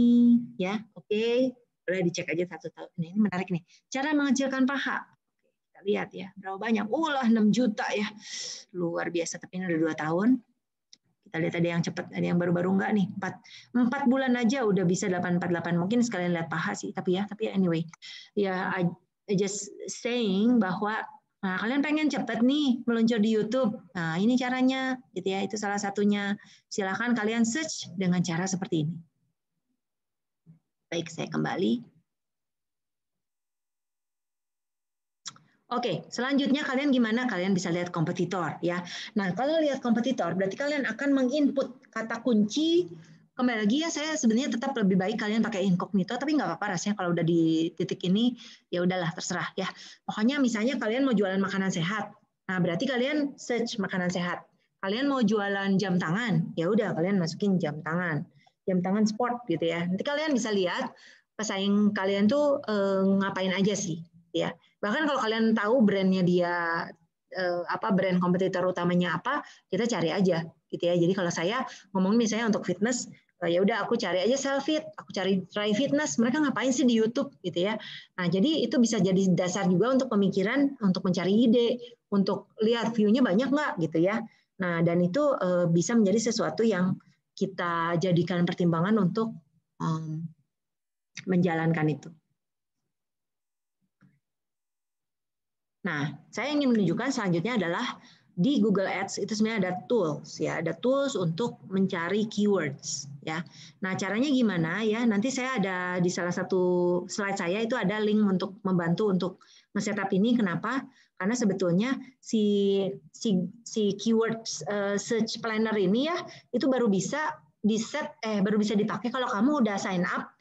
ya. Oke, boleh dicek aja satu. Ini menarik nih. Cara mengecilkan paha. Kita lihat ya, berapa banyak? Lah 6 juta ya. Luar biasa, tapi ini udah 2 tahun. Kita lihat ada yang cepat, ada yang baru-baru enggak nih. 4 bulan aja udah bisa 848. Mungkin sekalian lihat paha sih, tapi anyway. Ya, I just saying bahwa nah, kalian pengen cepat nih meluncur di YouTube. Nah, ini caranya gitu ya. Itu salah satunya. Silakan kalian search dengan cara seperti ini. Baik, saya kembali. Oke, selanjutnya kalian gimana? Kalian bisa lihat kompetitor ya. Nah, kalau lihat kompetitor berarti kalian akan menginput kata kunci. Kembali lagi ya, saya sebenarnya tetap lebih baik kalian pakai incognito, tapi nggak apa-apa rasanya kalau udah di titik ini ya udahlah terserah ya. Pokoknya misalnya kalian mau jualan makanan sehat, nah berarti kalian search makanan sehat. Kalian mau jualan jam tangan, ya udah kalian masukin jam tangan sport gitu ya. Nanti kalian bisa lihat pesaing kalian tuh ngapain aja sih ya. Bahkan kalau kalian tahu brandnya dia brand kompetitor utamanya apa, kita cari aja gitu ya. Jadi kalau saya ngomong misalnya untuk fitness, ya udah aku cari aja Selfit, aku cari Try Fitness, mereka ngapain sih di YouTube gitu ya. Nah, jadi itu bisa jadi dasar juga untuk pemikiran, untuk mencari ide, untuk lihat view-nya banyak nggak gitu ya. Nah, dan itu bisa menjadi sesuatu yang kita jadikan pertimbangan untuk menjalankan itu. Nah, saya ingin menunjukkan selanjutnya adalah di Google Ads itu sebenarnya ada tools ya, ada tools untuk mencari keywords ya. Nah, caranya gimana ya? Nanti saya ada di salah satu slide saya itu ada link untuk membantu untuk nge-setup ini. Kenapa? Karena sebetulnya si keywords search planner ini ya itu baru bisa dipakai kalau kamu udah sign up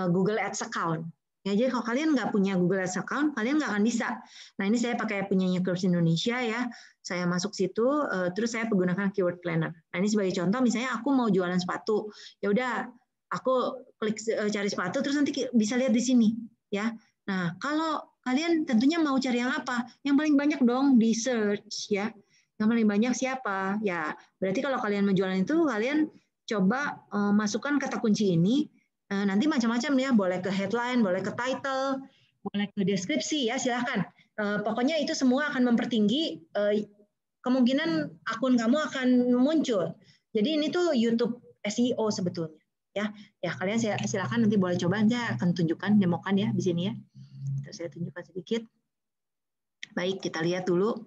Google Ads account. Ya, jadi kalau kalian nggak punya Google Ads account, kalian nggak akan bisa. Nah, ini saya pakai punyanya Kurs Indonesia ya. Saya masuk situ, terus saya menggunakan keyword planner. Nah, ini sebagai contoh, misalnya aku mau jualan sepatu, ya udah aku klik cari sepatu, terus nanti bisa lihat di sini, ya. Nah, kalau kalian tentunya mau cari yang apa? Yang paling banyak dong di search, ya. Yang paling banyak siapa? Ya, berarti kalau kalian mau jualan itu, kalian coba masukkan kata kunci ini. Nanti macam-macam ya, boleh ke headline, boleh ke title, boleh ke deskripsi ya, silahkan. Pokoknya itu semua akan mempertinggi kemungkinan akun kamu akan muncul. Jadi ini tuh YouTube SEO sebetulnya ya. Ya, kalian silahkan nanti boleh coba, saya akan tunjukkan, demokan ya di sini ya. Saya tunjukkan sedikit. Baik, kita lihat dulu.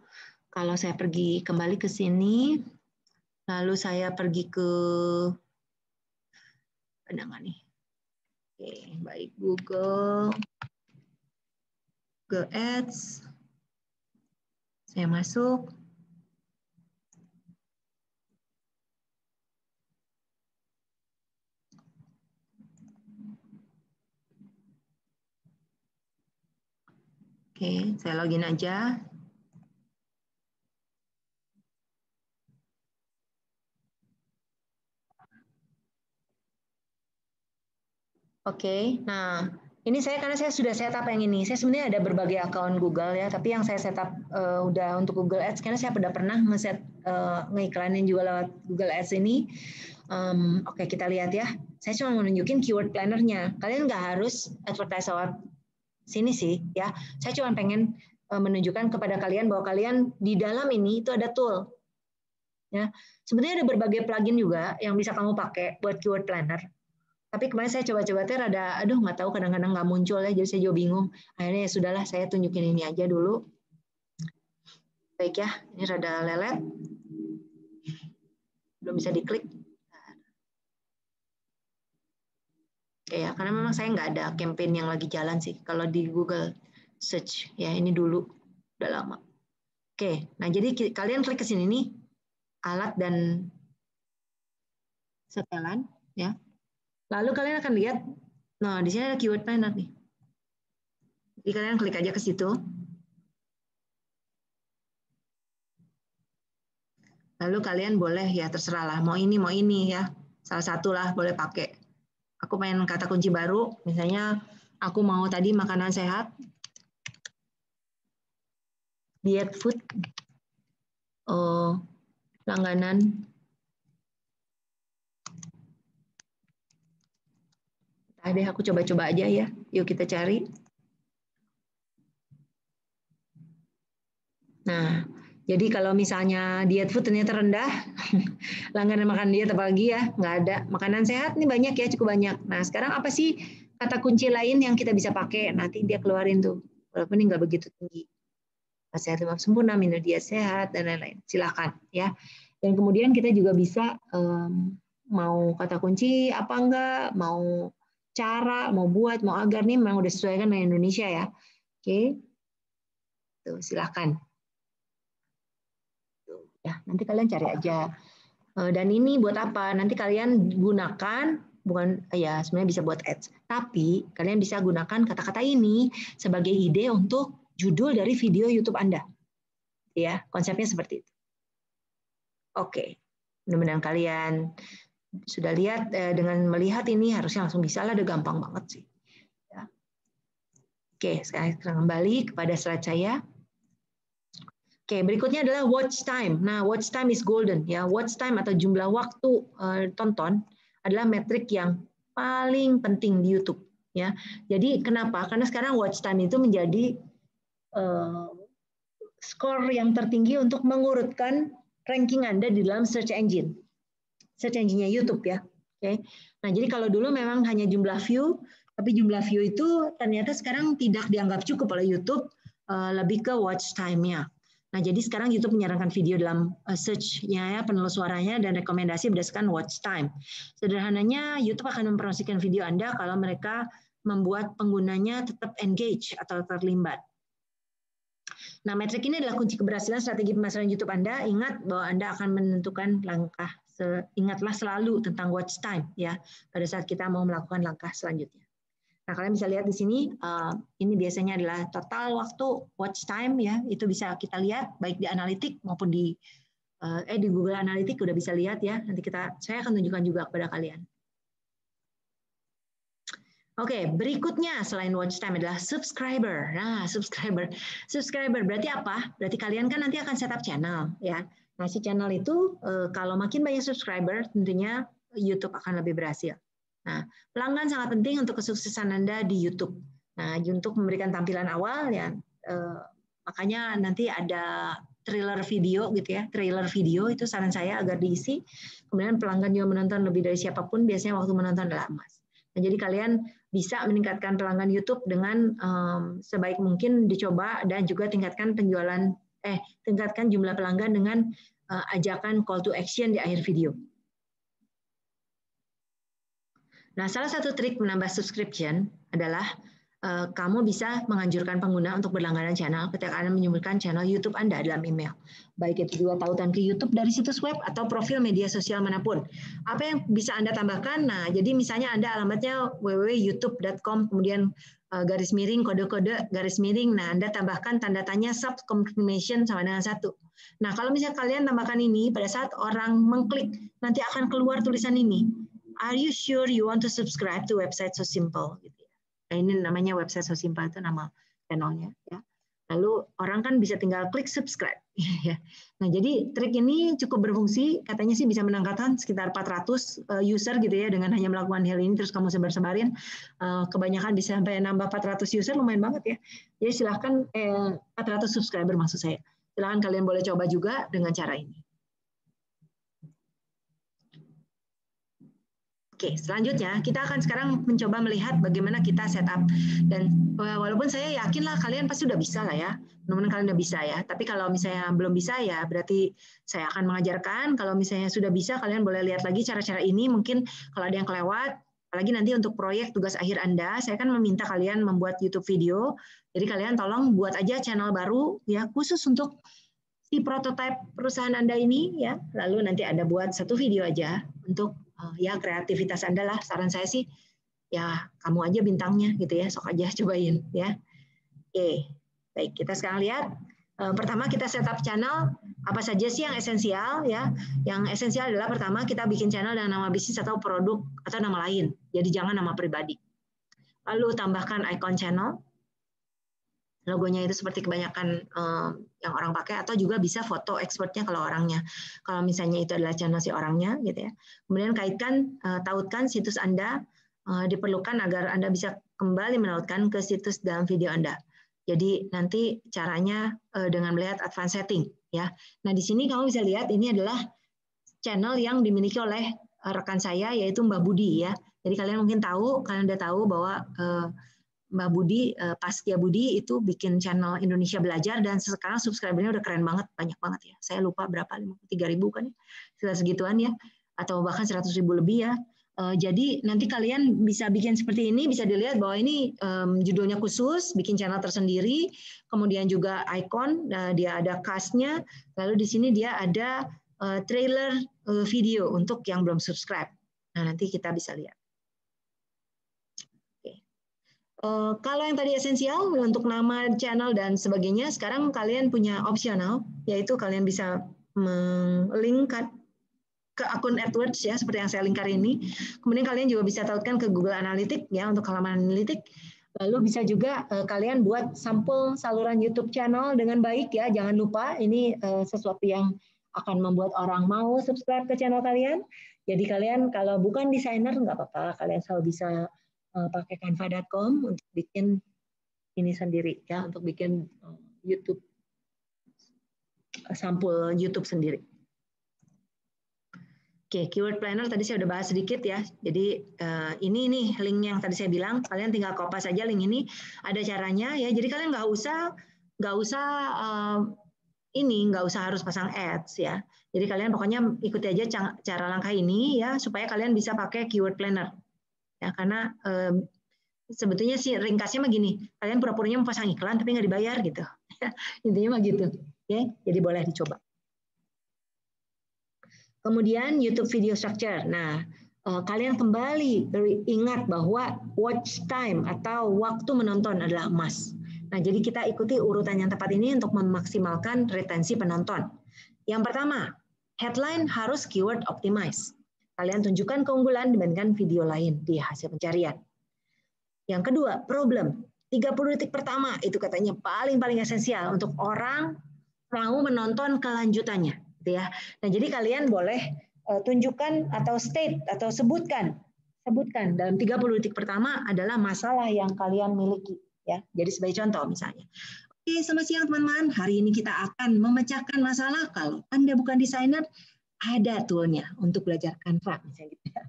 Kalau saya pergi kembali ke sini, lalu saya pergi ke pandangan nih. Oke, baik Google Ads. Saya masuk. Oke, saya login aja. Oke, nah ini karena saya sudah setup yang ini. Saya sebenarnya ada berbagai akun Google ya, tapi yang saya setup udah untuk Google Ads karena saya udah pernah ngeiklanin juga lewat Google Ads ini. Oke, kita lihat ya. Saya cuma mau nunjukin keyword planner-nya. Kalian nggak harus advertise lewat sini sih ya. Saya cuma pengen menunjukkan kepada kalian bahwa kalian di dalam ini itu ada tool. Ya, sebenarnya ada berbagai plugin juga yang bisa kamu pakai buat keyword planner. Tapi kemarin saya coba-coba tuh ada, aduh nggak tahu kadang-kadang nggak muncul ya, jadi saya juga bingung. Akhirnya ya sudahlah, saya tunjukin ini aja dulu. Baik ya, ini rada lelet. Belum bisa diklik. Oke ya, karena memang saya nggak ada campaign yang lagi jalan sih. Kalau di Google Search, ya ini dulu, udah lama. Oke, nah jadi kalian klik ke sini nih, alat dan setelan, ya. Lalu kalian akan lihat, nah di sini ada keyword planner nih. Jadi kalian klik aja ke situ. Lalu kalian boleh ya terserah lah, mau ini ya, salah satu lah boleh pakai. Aku main kata kunci baru, misalnya aku mau tadi makanan sehat, diet food, langganan. Ada, aku coba-coba aja ya. Yuk kita cari. Nah, jadi kalau misalnya diet food ternyata rendah, langganan makan diet apalagi ya, nggak ada. Makanan sehat nih banyak ya, cukup banyak. Nah, sekarang apa sih kata kunci lain yang kita bisa pakai? Nanti dia keluarin tuh, walaupun ini nggak begitu tinggi. Sehat lima sempurna, minum diet sehat, dan lain-lain. Silakan ya. Dan kemudian kita juga bisa mau kata kunci apa enggak, mau cara, mau buat, mau agar nih memang udah sesuaikan dengan Indonesia ya. Oke, tuh silakan. Ya, nanti kalian cari aja. Dan ini buat apa? Nanti kalian gunakan, bukan ya sebenarnya bisa buat ads, tapi kalian bisa gunakan kata-kata ini sebagai ide untuk judul dari video YouTube Anda. Ya, konsepnya seperti itu. Oke, mudah-mudahan kalian sudah lihat, dengan melihat ini harusnya langsung bisa lah, udah gampang banget sih. Ya. Oke, sekarang kembali kepada slide saya. Oke, berikutnya adalah watch time. Nah, watch time is golden ya. Watch time atau jumlah waktu tonton adalah metrik yang paling penting di YouTube ya. Jadi kenapa? Karena sekarang watch time itu menjadi skor yang tertinggi untuk mengurutkan ranking Anda di dalam search engine. Search engine-nya YouTube ya. Oke. Nah, jadi kalau dulu memang hanya jumlah view, tapi jumlah view itu ternyata sekarang tidak dianggap cukup oleh YouTube, lebih ke watch time-nya. Nah, jadi sekarang YouTube menyarankan video dalam search-nya ya, penulis suaranya dan rekomendasi berdasarkan watch time. Sederhananya, YouTube akan mempromosikan video Anda kalau mereka membuat penggunanya tetap engage atau terlibat. Nah, metrik ini adalah kunci keberhasilan strategi pemasaran YouTube Anda. Ingat bahwa Anda akan menentukan langkah. Ingatlah selalu tentang watch time ya pada saat kita mau melakukan langkah selanjutnya. Nah, kalian bisa lihat di sini, ini biasanya adalah total waktu watch time ya, itu bisa kita lihat baik di analitik maupun di Google Analytics udah bisa lihat ya. Nanti saya akan tunjukkan juga kepada kalian. Oke, berikutnya selain watch time adalah subscriber. Nah, subscriber berarti apa? Berarti kalian kan nanti akan setup channel ya. Nah, si channel itu kalau makin banyak subscriber, tentunya YouTube akan lebih berhasil. Nah, pelanggan sangat penting untuk kesuksesan Anda di YouTube. Nah, untuk memberikan tampilan awal ya, makanya nanti ada trailer video gitu ya. Trailer video itu saran saya agar diisi. Kemudian pelanggan juga menonton lebih dari siapapun, biasanya waktu menonton adalah emas. Nah, jadi kalian bisa meningkatkan pelanggan YouTube dengan sebaik mungkin dicoba dan juga tingkatkan tingkatkan jumlah pelanggan dengan ajakan call to action di akhir video. Nah, salah satu trik menambah subscription adalah kamu bisa menganjurkan pengguna untuk berlangganan channel ketika Anda menyumbangkan channel YouTube Anda dalam email. Baik itu juga tautan ke YouTube dari situs web atau profil media sosial manapun. Apa yang bisa Anda tambahkan? Nah, jadi misalnya Anda alamatnya www.youtube.com, kemudian garis miring, kode-kode, garis miring. Nah, Anda tambahkan tanda tanya sub confirmation sama dengan 1. Nah, kalau misalnya kalian tambahkan ini, pada saat orang mengklik, nanti akan keluar tulisan ini. Are you sure you want to subscribe to website so simple? Nah, ini namanya website so simple, itu nama channelnya. Ya. Lalu orang kan bisa tinggal klik subscribe. Nah, jadi trik ini cukup berfungsi. Katanya sih bisa menangkapkan sekitar 400 user gitu ya dengan hanya melakukan hal ini terus kamu sebar-sebarin. Kebanyakan bisa sampai nambah 400 user, lumayan banget ya. Jadi silahkan 400 subscriber maksud saya. Silahkan kalian boleh coba juga dengan cara ini. Oke, selanjutnya kita akan sekarang mencoba melihat bagaimana kita setup. Dan walaupun saya yakin lah kalian pasti udah bisa lah ya. Mudah-mudahan kalian udah bisa ya. Tapi kalau misalnya belum bisa ya berarti saya akan mengajarkan. Kalau misalnya sudah bisa, kalian boleh lihat lagi cara-cara ini. Mungkin kalau ada yang kelewat, apalagi nanti untuk proyek tugas akhir Anda, saya akan meminta kalian membuat YouTube video. Jadi kalian tolong buat aja channel baru ya khusus untuk si prototipe perusahaan Anda ini ya. Lalu nanti Anda buat satu video aja untuk ya kreativitas Anda lah. Saran saya sih ya kamu aja bintangnya gitu ya, sok aja cobain ya. Oke, baik, kita sekarang lihat. Pertama kita setup channel, apa saja sih yang esensial ya. Yang esensial adalah pertama kita bikin channel dengan nama bisnis atau produk atau nama lain. Jadi jangan nama pribadi. Lalu tambahkan icon channel. Logonya itu seperti kebanyakan yang orang pakai, atau juga bisa foto expertnya kalau orangnya. Kalau misalnya itu adalah channel si orangnya gitu ya. Kemudian tautkan situs Anda diperlukan agar Anda bisa kembali menautkan ke situs dalam video Anda. Jadi nanti caranya dengan melihat advanced setting ya. Nah, di sini kamu bisa lihat ini adalah channel yang dimiliki oleh rekan saya yaitu Mbak Budi ya. Jadi kalian mungkin tahu, kalian udah tahu bahwa Mbak Budi, Pastia Budi itu bikin channel Indonesia Belajar dan sekarang subscribernya udah keren banget, banyak banget ya. Saya lupa berapa, 53.000 kan ya, sekitar segituan ya, atau bahkan 100.000 lebih ya. Jadi nanti kalian bisa bikin seperti ini, bisa dilihat bahwa ini judulnya khusus, bikin channel tersendiri, kemudian juga icon, dia ada cast-nya, lalu di sini dia ada trailer video untuk yang belum subscribe. Nah nanti kita bisa lihat. Kalau yang tadi esensial untuk nama channel dan sebagainya, sekarang kalian punya opsional, yaitu kalian bisa melingkar ke akun AdWords ya, seperti yang saya lingkar ini. Kemudian kalian juga bisa tautkan ke Google Analytics ya untuk halaman analitik. Lalu bisa juga kalian buat sampel saluran YouTube channel dengan baik ya. Jangan lupa ini sesuatu yang akan membuat orang mau subscribe ke channel kalian. Jadi kalian kalau bukan desainer nggak apa-apa, kalian selalu bisa pakai canva.com untuk bikin ini sendiri ya, untuk bikin YouTube sampul YouTube sendiri. Oke, keyword planner tadi saya udah bahas sedikit ya. Jadi ini nih link yang tadi saya bilang, kalian tinggal copy saja link ini, ada caranya ya. Jadi kalian nggak usah harus pasang ads ya. Jadi kalian pokoknya ikuti aja cara langkah ini ya supaya kalian bisa pakai keyword planner. Ya, karena sebetulnya sih ringkasnya mah gini, kalian pura-puranya mau pasang iklan tapi nggak dibayar gitu. Intinya mah gitu. Ya, jadi boleh dicoba. Kemudian YouTube video structure. Nah, kalian kembali ingat bahwa watch time atau waktu menonton adalah emas. Nah, jadi kita ikuti urutan yang tepat ini untuk memaksimalkan retensi penonton. Yang pertama, headline harus keyword optimize. Kalian tunjukkan keunggulan dibandingkan video lain di hasil pencarian. Yang kedua, problem. 30 detik pertama itu katanya paling esensial untuk orang mau menonton kelanjutannya. Gitu ya. Nah, jadi kalian boleh tunjukkan atau state atau sebutkan dalam 30 detik pertama adalah masalah yang kalian miliki. Ya. Jadi sebagai contoh misalnya. Oke, selamat siang teman-teman. Hari ini kita akan memecahkan masalah kalau Anda bukan desainer, ada toolnya untuk belajar Canva misalnya gitu ya.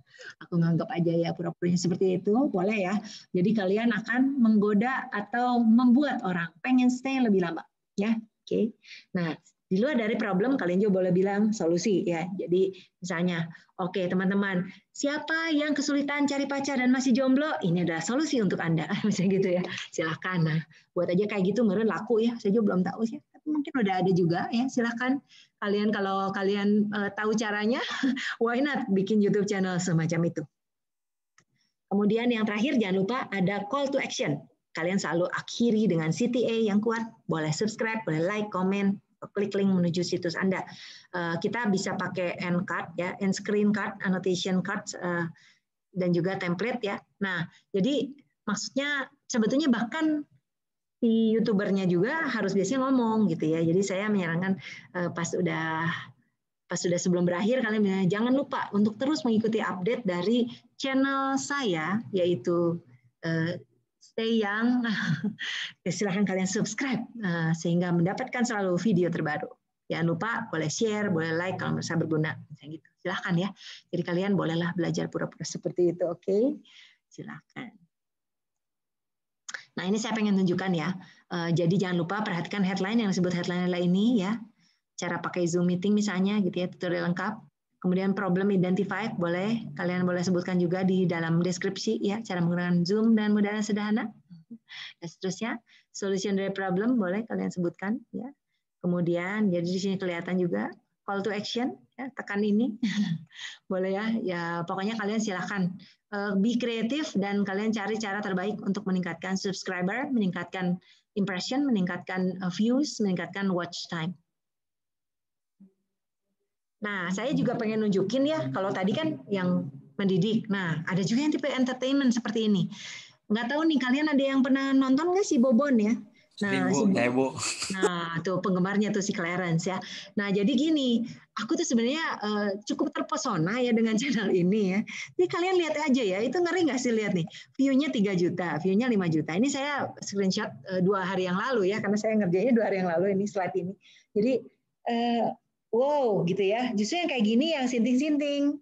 Aku nganggap aja ya pura-puranya seperti itu, boleh ya. Jadi kalian akan menggoda atau membuat orang pengen stay lebih lama ya. Oke. Nah, di luar dari problem kalian juga boleh bilang solusi ya. Jadi misalnya, oke teman-teman, siapa yang kesulitan cari pacar dan masih jomblo? Ini adalah solusi untuk Anda. Misalnya gitu ya. Silakan. Nah, buat aja kayak gitu meren laku ya. Saya juga belum tahu sih. Tapi mungkin udah ada juga ya. Silakan. Kalian kalau kalian tahu caranya, why not bikin YouTube channel semacam itu. Kemudian yang terakhir jangan lupa ada call to action. Kalian selalu akhiri dengan CTA yang kuat. Boleh subscribe, boleh like, comment, klik link menuju situs Anda. Kita bisa pakai end card ya, end screen card, annotation cards dan juga template ya. Nah, jadi maksudnya sebetulnya bahkan si YouTubernya juga harus biasanya ngomong gitu ya. Jadi saya menyarankan pas sudah sebelum berakhir kalian bilang, jangan lupa untuk terus mengikuti update dari channel saya yaitu Stay Young. Silahkan kalian subscribe sehingga mendapatkan selalu video terbaru. Jangan lupa boleh share, boleh like kalau merasa berguna. Misalnya gitu. Silahkan ya. Jadi kalian bolehlah belajar pura-pura seperti itu, oke? Silahkan. Nah ini saya pengen tunjukkan ya. Jadi jangan lupa perhatikan headline yang disebut headline ini ya. Cara pakai Zoom meeting misalnya gitu ya, tutorial lengkap. Kemudian problem identified kalian boleh sebutkan juga di dalam deskripsi ya, cara menggunakan Zoom dan mudah dan sederhana. Dan seterusnya, solution dari problem boleh kalian sebutkan ya. Kemudian jadi di sini kelihatan juga call to action ya, tekan ini. Boleh ya. Ya pokoknya kalian silahkan be kreatif dan kalian cari cara terbaik untuk meningkatkan subscriber, meningkatkan impression, meningkatkan views, meningkatkan watch time. Nah, saya juga pengen nunjukin ya, kalau tadi kan yang mendidik. Nah, ada juga yang tipe entertainment seperti ini. Nggak tahu nih, kalian ada yang pernah nonton nggak si Bobon ya? Nah, nah, tuh penggemarnya tuh si Clarence ya. Nah, jadi gini, aku tuh sebenarnya cukup terpesona ya dengan channel ini ya. Jadi kalian lihat aja ya, itu ngeri nggak sih lihat nih, view-nya 3 juta, view-nya 5 juta. Ini saya screenshot 2 hari yang lalu ya, karena saya ngerjainnya 2 hari yang lalu ini slide ini. Jadi wow gitu ya, justru yang kayak gini yang sinting-sinting.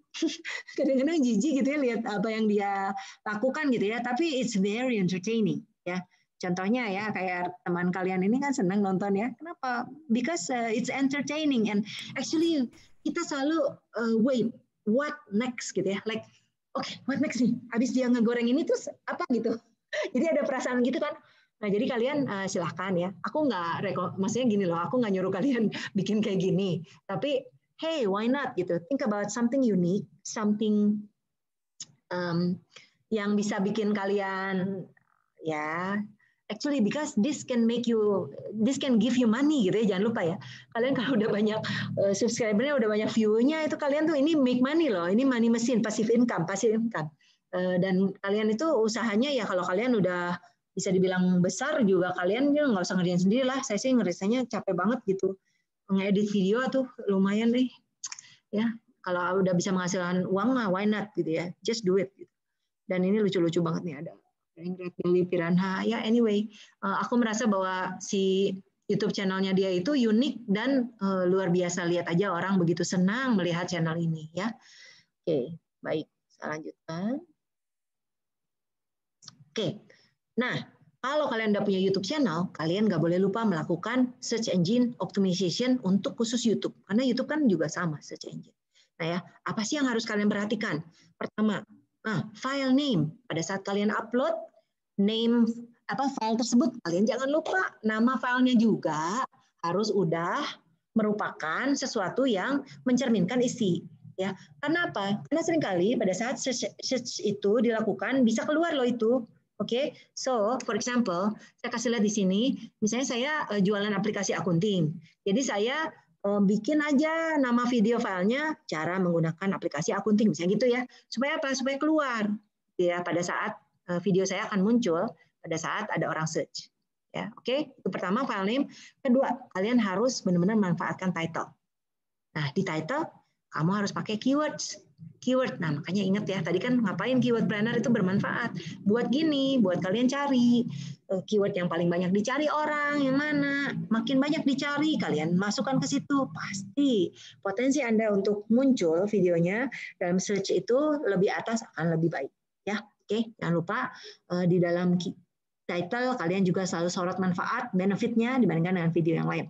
Kadang-kadang jijik gitu ya lihat apa yang dia lakukan gitu ya, tapi it's very entertaining ya. Contohnya ya kayak teman kalian ini kan senang nonton ya. Kenapa? Because it's entertaining and actually kita selalu wait, what next gitu ya. Like, okay, what next nih? Habis dia ngegoreng ini terus apa gitu. Jadi ada perasaan gitu kan. Nah, jadi kalian silahkan ya. Aku maksudnya gini loh, aku nggak nyuruh kalian bikin kayak gini. Tapi, hey, why not gitu? Think about something unique, something yang bisa bikin kalian ya. Actually, because this can give you money gitu ya. Jangan lupa ya. Kalian kalau udah banyak subscribernya, udah banyak view-nya, itu kalian tuh ini make money loh. Ini money machine, passive income. Dan kalian itu usahanya ya kalau kalian udah bisa dibilang besar juga kalian nggak usah ngerjain sendiri lah. Saya sih ngerasanya capek banget gitu. Ngedit video tuh lumayan deh. Ya, kalau udah bisa menghasilkan uang mah why not gitu ya. Just do it gitu. Dan ini lucu-lucu banget nih ada Red Belly Piranha. Ya anyway, aku merasa bahwa si YouTube channelnya dia itu unik dan luar biasa. Lihat aja orang begitu senang melihat channel ini ya. Oke, baik. Saya lanjutkan. Oke. Nah, kalau kalian udah punya YouTube channel, kalian nggak boleh lupa melakukan search engine optimization untuk khusus YouTube. Karena YouTube kan juga sama search engine. Nah ya, apa sih yang harus kalian perhatikan? Pertama, file name. Pada saat kalian upload name file tersebut, kalian jangan lupa nama filenya juga harus udah merupakan sesuatu yang mencerminkan isi. Ya, karena apa? Karena seringkali pada saat search itu dilakukan bisa keluar loh itu. Oke, so for example, saya kasih lihat di sini, misalnya saya jualan aplikasi akunting. Jadi saya bikin aja nama video filenya cara menggunakan aplikasi akunting misalnya gitu ya. Supaya apa? Supaya keluar ya pada saat video saya akan muncul pada saat ada orang search. Ya, oke. Itu pertama file name. Kedua, kalian harus benar-benar memanfaatkan title. Nah, di title kamu harus pakai keywords. Keyword. Nah, makanya ingat ya, tadi kan ngapain keyword planner itu bermanfaat. Buat gini, buat kalian cari keyword yang paling banyak dicari orang, yang mana. Makin banyak dicari, kalian masukkan ke situ. Pasti potensi Anda untuk muncul videonya dalam search itu lebih atas akan lebih baik. Ya, oke. Jangan lupa di dalam title kalian juga selalu sorot manfaat, benefitnya dibandingkan dengan video yang lain.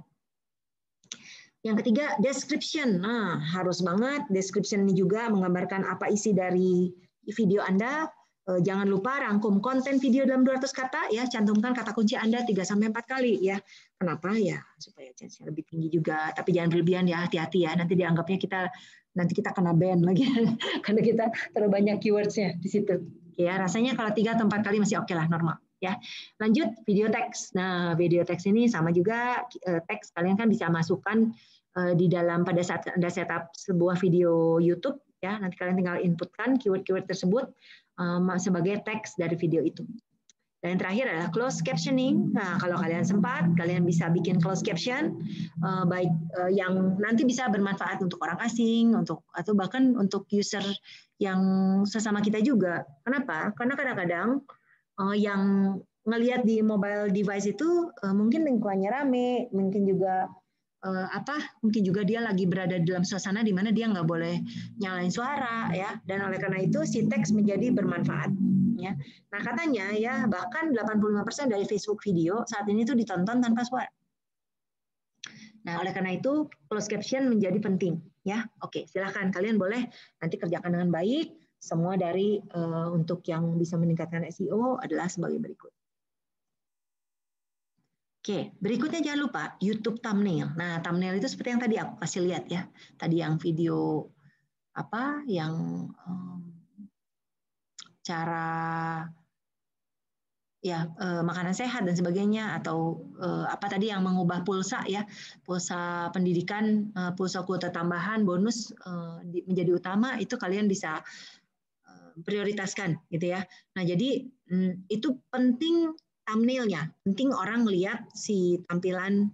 Yang ketiga, description. Nah, harus banget description ini juga menggambarkan apa isi dari video Anda. Jangan lupa rangkum konten video dalam 200 kata ya, cantumkan kata kunci Anda 3-4 kali ya. Kenapa ya? Supaya chance-nya lebih tinggi juga, tapi jangan berlebihan ya, hati-hati ya. Nanti dianggapnya nanti kita kena ban lagi karena kita terlalu banyak keywords-nya di situ. Ya, rasanya kalau 3 atau 4 kali masih oke lah, normal. Ya, lanjut video teks. Nah, video teks ini sama juga teks kalian kan bisa masukkan di dalam pada saat Anda setup sebuah video YouTube ya, nanti kalian tinggal inputkan keyword-keyword tersebut sebagai teks dari video itu. Dan yang terakhir adalah closed captioning. Nah, kalau kalian sempat, kalian bisa bikin closed caption baik yang nanti bisa bermanfaat untuk orang asing, atau bahkan untuk user yang sesama kita juga. Kenapa? Karena kadang-kadang yang ngelihat di mobile device itu mungkin lingkungannya rame, mungkin juga mungkin juga dia lagi berada dalam suasana di mana dia nggak boleh nyalain suara ya, dan oleh karena itu si teks menjadi bermanfaat ya. Nah katanya ya bahkan 85% dari Facebook video saat ini tuh ditonton tanpa suara. Nah oleh karena itu closed caption menjadi penting ya. Oke, silahkan kalian boleh nanti kerjakan dengan baik. Semua dari untuk yang bisa meningkatkan SEO adalah sebagai berikut. Oke, berikutnya jangan lupa YouTube thumbnail. Nah, thumbnail itu seperti yang tadi aku kasih lihat ya. Tadi yang video yang cara ya makanan sehat dan sebagainya, atau tadi yang mengubah pulsa ya, pulsa pendidikan, pulsa kuota tambahan, bonus menjadi utama, itu kalian bisa prioritaskan gitu ya. Nah, jadi itu penting. Thumbnailnya, penting orang lihat si tampilan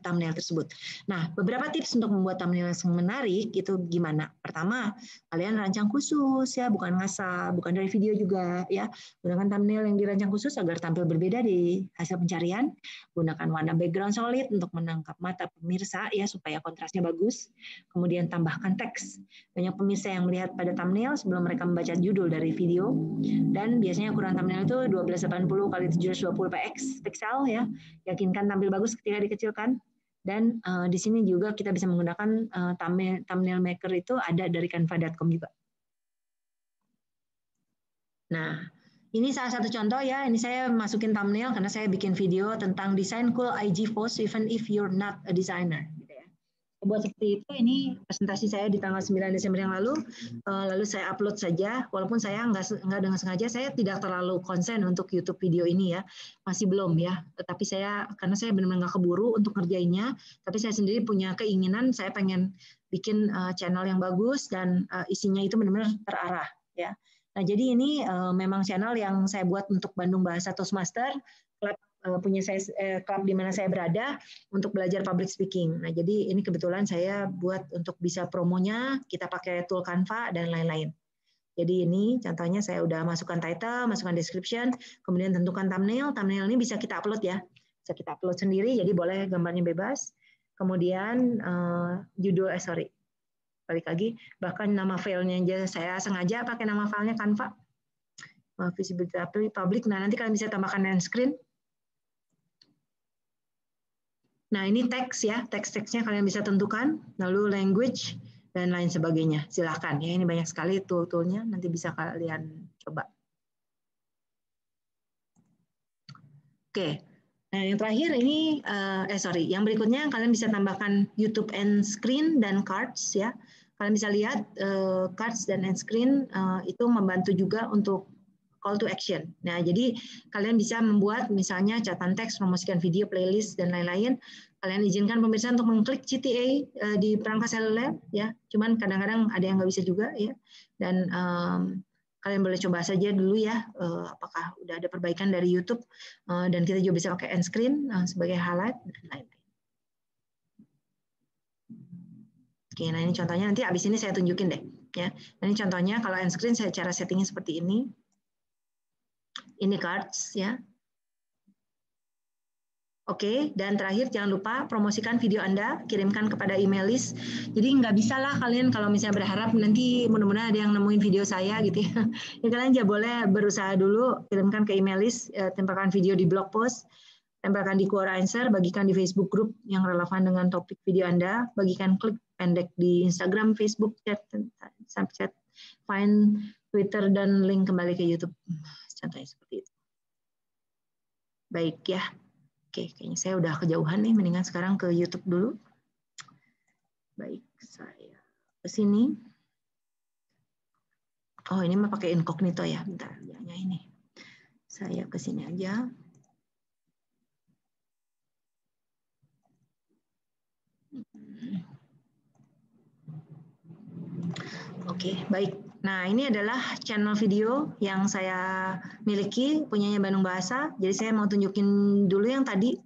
thumbnail tersebut. Nah, beberapa tips untuk membuat thumbnail yang menarik itu gimana? Pertama, kalian rancang khusus ya, bukan ngasal, bukan dari video juga ya. Gunakan thumbnail yang dirancang khusus agar tampil berbeda di hasil pencarian. Gunakan warna background solid untuk menangkap mata pemirsa ya, supaya kontrasnya bagus. Kemudian tambahkan teks. Banyak pemirsa yang melihat pada thumbnail sebelum mereka membaca judul dari video. Dan biasanya ukuran thumbnail itu 1280 x 720 pixel ya. Yakinkan tampil bagus ketika dikecilkan. Dan di sini juga kita bisa menggunakan thumbnail maker, itu ada dari canva.com juga. Nah, ini salah satu contoh ya. Ini saya masukin thumbnail karena saya bikin video tentang desain cool IG post even if you're not a designer. Buat seperti itu, ini presentasi saya di tanggal 9 Desember yang lalu saya upload saja, walaupun saya nggak dengan sengaja, saya tidak terlalu konsen untuk YouTube video ini ya, masih belum ya, tetapi karena saya benar-benar nggak keburu untuk ngerjainnya, tapi saya sendiri punya keinginan, saya pengen bikin channel yang bagus dan isinya itu benar-benar terarah ya. Nah jadi ini memang channel yang saya buat untuk Bandung Bahasa Toastmaster, punya saya klub di mana saya berada untuk belajar public speaking. Nah, jadi ini kebetulan saya buat untuk bisa promonya, kita pakai tool Canva dan lain-lain. Jadi ini contohnya saya udah masukkan title, masukkan description, kemudian tentukan thumbnail. Thumbnail ini bisa kita upload ya. Bisa kita upload sendiri, jadi boleh gambarnya bebas. Kemudian balik lagi, bahkan nama filenya aja saya sengaja pakai nama filenya Canva. Visibility public. Nah, nanti kalian bisa tambahkan end screen. Nah, ini teks ya, teks-teksnya kalian bisa tentukan, lalu language, dan lain sebagainya. Silahkan ya, ini banyak sekali tool-toolnya, nanti bisa kalian coba. Oke, nah yang terakhir ini, yang berikutnya kalian bisa tambahkan YouTube end screen dan cards ya. Kalian bisa lihat cards dan end screen itu membantu juga untuk call to action. Nah, jadi kalian bisa membuat misalnya catatan teks, promosikan video, playlist, dan lain-lain. Kalian izinkan pemirsa untuk mengklik CTA di perangkat seluler, ya. Cuman kadang-kadang ada yang nggak bisa juga, ya. Dan kalian boleh coba saja dulu ya, apakah udah ada perbaikan dari YouTube. Dan kita juga bisa pakai end screen sebagai highlight, dan lain-lain. Oke, nah ini contohnya, nanti abis ini saya tunjukin deh. Ya. Nah, ini contohnya, kalau end screen saya cara settingnya seperti ini. Ini cards ya. Oke, dan terakhir jangan lupa promosikan video Anda, kirimkan kepada email list. Jadi nggak bisa lah kalian kalau misalnya berharap nanti mudah-mudahan ada yang nemuin video saya gitu ya. Ya kalian aja boleh berusaha dulu, kirimkan ke email list, tempelkan video di blog post, tempelkan di Quora Answer, bagikan di Facebook group yang relevan dengan topik video Anda, bagikan klik pendek di Instagram, Facebook, chat, Snapchat, Vine, Twitter, dan link kembali ke YouTube. Contohnya seperti itu. Baik ya. Oke, kayaknya saya udah kejauhan nih. Mendingan sekarang ke YouTube dulu. Baik, saya ke sini. Oh, ini mah pakai incognito ya. Bentar, ya ini. Saya ke sini aja. Oke, baik. Nah, ini adalah channel video yang saya miliki, punyanya Bandung Bahasa. Jadi saya mau tunjukin dulu yang tadi.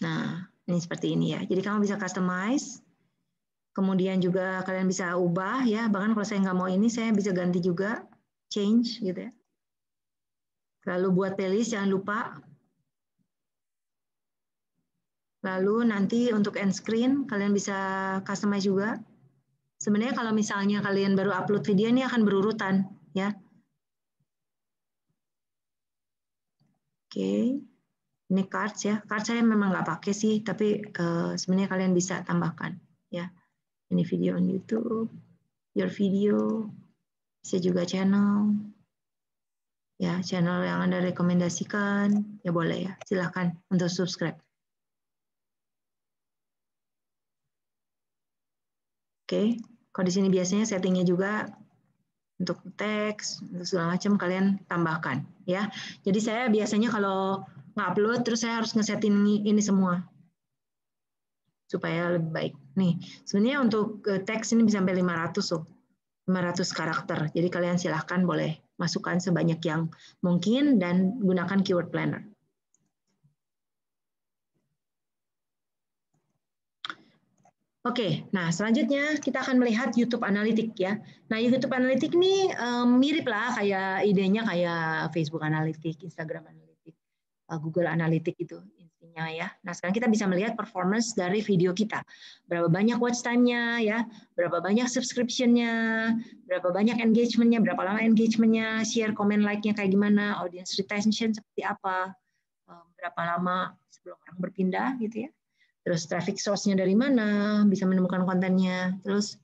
Nah, ini seperti ini ya. Jadi kamu bisa customize. Kemudian juga kalian bisa ubah ya. Bahkan kalau saya nggak mau ini, saya bisa ganti juga, change gitu ya. Lalu buat playlist jangan lupa. Lalu nanti untuk end screen kalian bisa customize juga. Sebenarnya kalau misalnya kalian baru upload video ini akan berurutan ya. Oke. Ini cards ya. Cards saya memang nggak pakai sih, tapi sebenarnya kalian bisa tambahkan ya. Ini video on YouTube, your video, bisa juga channel. Ya, channel yang Anda rekomendasikan, ya boleh ya. Silakan untuk subscribe. Oke, kalau di sini biasanya settingnya juga untuk teks, untuk segala macam kalian tambahkan ya. Jadi saya biasanya kalau ngupload terus saya harus ngesetting ini semua supaya lebih baik. Nih, sebenarnya untuk teks ini bisa sampai 500 loh. 500 karakter. Jadi kalian silahkan boleh masukkan sebanyak yang mungkin dan gunakan keyword planner. Oke, nah selanjutnya kita akan melihat YouTube Analytics ya. Nah YouTube Analytics ini mirip lah kayak idenya kayak Facebook Analytics, Instagram Analytics, Google Analytics itu intinya ya. Nah sekarang kita bisa melihat performance dari video kita. Berapa banyak watch time-nya ya, berapa banyak subscription-nya, berapa banyak engagement-nya, berapa lama engagement-nya, share, comment, like-nya kayak gimana, audience retention seperti apa, berapa lama sebelum orang berpindah gitu ya. Terus traffic source-nya dari mana, bisa menemukan kontennya. Terus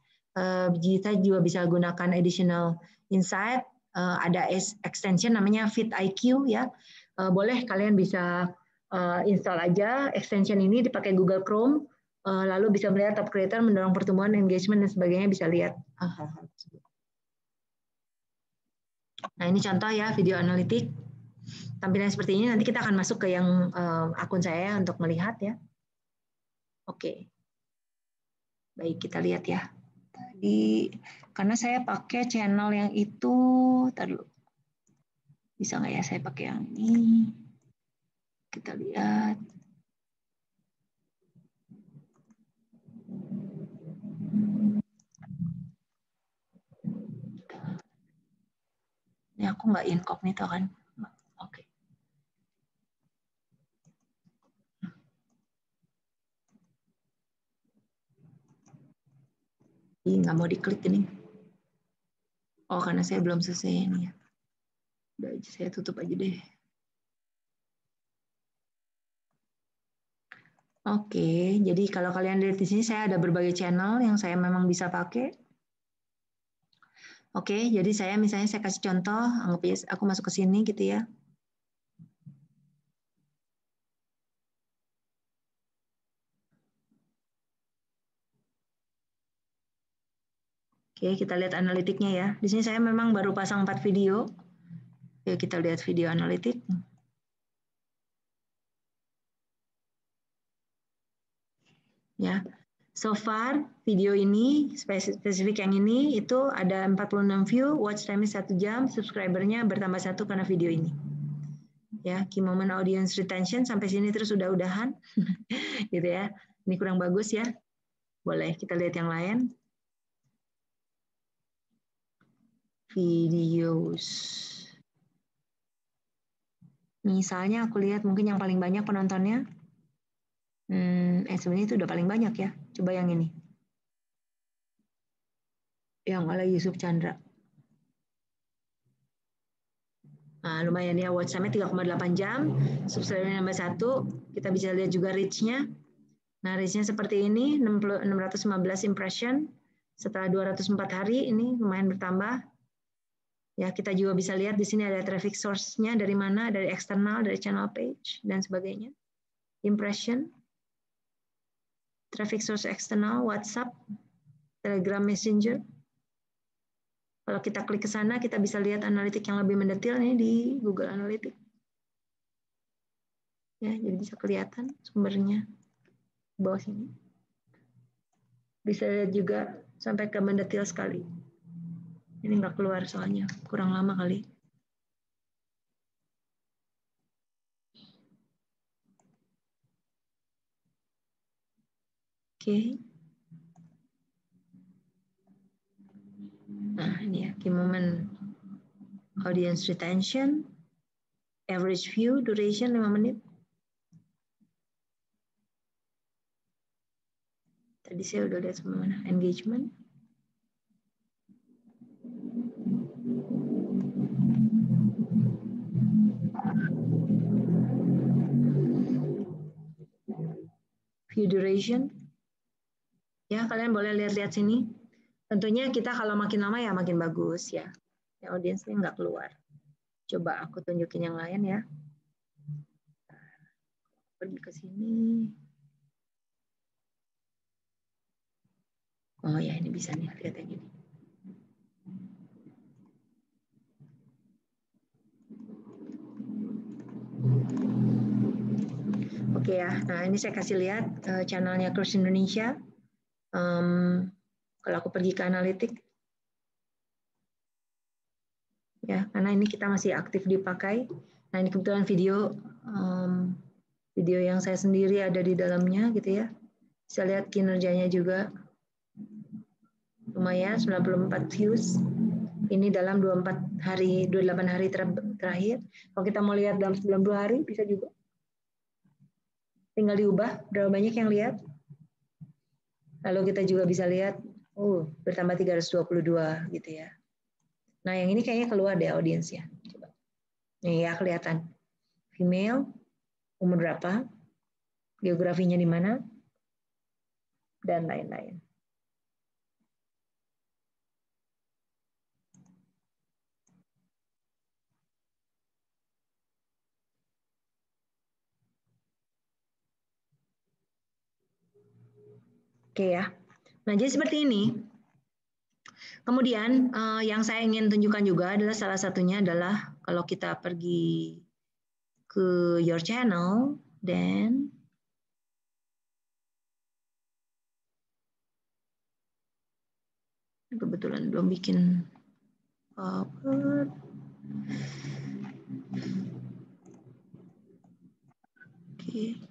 kita juga bisa gunakan additional insight, ada extension namanya FeedIQ ya. Boleh kalian bisa install aja extension ini dipakai Google Chrome, lalu bisa melihat top creator mendorong pertumbuhan, engagement dan sebagainya, bisa lihat hal-hal tersebut. Nah ini contoh ya video analitik. Tampilan seperti ini nanti kita akan masuk ke yang akun saya untuk melihat ya. Oke, baik kita lihat ya. Tadi karena saya pakai channel yang itu, dulu. Bisa nggak ya saya pakai yang ini? Kita lihat. Ini aku nggak incognito kan? Oke. Ini nggak mau diklik ini. Oh, karena saya belum selesai ini ya. Udah aja saya tutup aja deh. Oke, jadi kalau kalian lihat di sini saya ada berbagai channel yang saya memang bisa pakai. Oke, jadi saya misalnya saya kasih contoh, anggap aja aku masuk ke sini gitu ya. Oke, kita lihat analitiknya ya. Di sini saya memang baru pasang 4 video. Oke, kita lihat video analitik. Ya, so far video ini spesifik yang ini itu ada 46 view, watch time 1 jam, subscribernya bertambah 1 karena video ini. Ya, key moment audience retention sampai sini terus udah-udahan, gitu ya. Ini kurang bagus ya. Boleh kita lihat yang lain. Videos. Misalnya aku lihat mungkin yang paling banyak penontonnya. Sebenarnya itu udah paling banyak ya. Coba yang ini. Yang oleh Yusuf Chandra. Nah, lumayan ya, watch time-nya 3,8 jam, subscriber nambah 1, kita bisa lihat juga reach-nya. Nah, reach-nya seperti ini, 615 impression, setelah 204 hari, ini lumayan bertambah. Ya, kita juga bisa lihat di sini ada traffic source-nya dari mana, dari eksternal, dari channel page, dan sebagainya. Impression, traffic source eksternal, WhatsApp, Telegram Messenger. Kalau kita klik ke sana, kita bisa lihat analitik yang lebih mendetail nih di Google Analytics. Ya, jadi bisa kelihatan sumbernya di bawah sini. Bisa lihat juga sampai ke mendetail sekali. Ini nggak keluar soalnya, kurang lama kali. Oke. Nah, ini ya, key moment audience retention. Average view duration 5 menit. Tadi saya udah lihat semua. Engagement. View duration. Ya, kalian boleh lihat-lihat sini. Tentunya kita kalau makin lama ya makin bagus ya. Ya, audiensnya nggak keluar. Coba aku tunjukin yang lain ya. Pergi ke sini. Oh ya, ini bisa nih, lihat yang gini. Oke ya, nah ini saya kasih lihat channelnya Course Indonesia. Kalau aku pergi ke analitik, ya karena ini kita masih aktif dipakai. Nah ini kebetulan video video yang saya sendiri ada di dalamnya gitu ya. Bisa lihat kinerjanya juga lumayan 94 views. Ini dalam 28 hari terakhir. Kalau kita mau lihat dalam 90 hari bisa juga. Tinggal diubah berapa banyak yang lihat. Lalu kita juga bisa lihat bertambah 322 gitu ya. Nah, yang ini kayaknya keluar deh audiensnya. Coba. Nih ya kelihatan. Female, umur berapa, geografinya di mana, dan lain-lain. Oke ya. Nah, jadi seperti ini. Kemudian yang saya ingin tunjukkan juga adalah salah satunya adalah kalau kita pergi ke your channel, dan kebetulan belum bikin PowerPoint. Oke.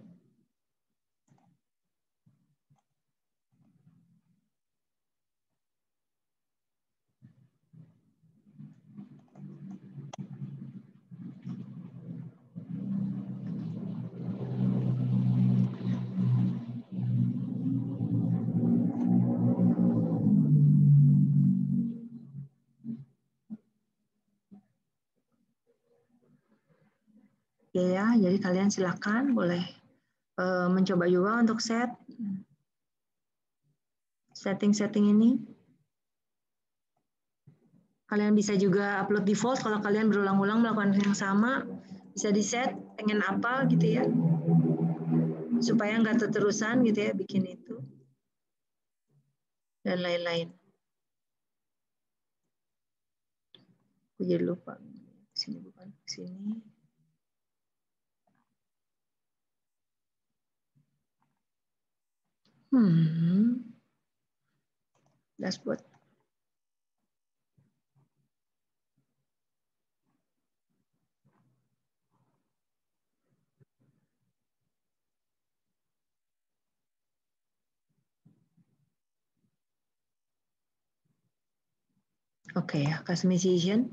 Ya, jadi kalian silakan boleh mencoba juga untuk setting ini. Kalian bisa juga upload default kalau kalian berulang-ulang melakukan yang sama, bisa di set pengen apa gitu ya, supaya nggak terterusan gitu ya bikin itu dan lain-lain. Aku jadi lupa sini bukan sini. Dashboard. Oke ya, customization.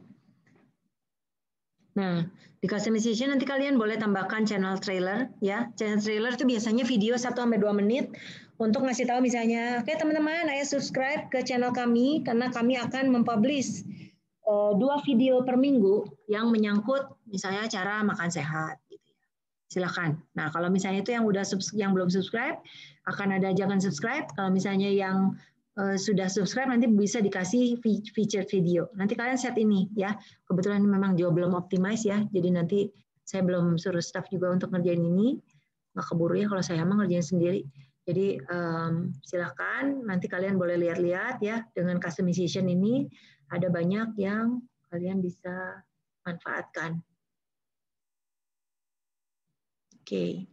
Nah, di customization nanti kalian boleh tambahkan channel trailer ya. Channel trailer itu biasanya video 1-2 menit untuk ngasih tahu misalnya, oke teman-teman, ayo subscribe ke channel kami karena kami akan mempublish 2 video per minggu yang menyangkut misalnya cara makan sehat gitu ya. Silakan. Nah, kalau misalnya itu yang belum subscribe akan ada jangan subscribe. Kalau misalnya yang sudah subscribe nanti bisa dikasih feature video. Nanti kalian set ini ya. Kebetulan ini memang juga belum optimize ya. Jadi nanti saya belum suruh staff juga untuk ngerjain ini. Nggak keburu ya kalau saya emang ngerjain sendiri. Jadi silakan nanti kalian boleh lihat-lihat ya dengan customization ini ada banyak yang kalian bisa manfaatkan. Oke.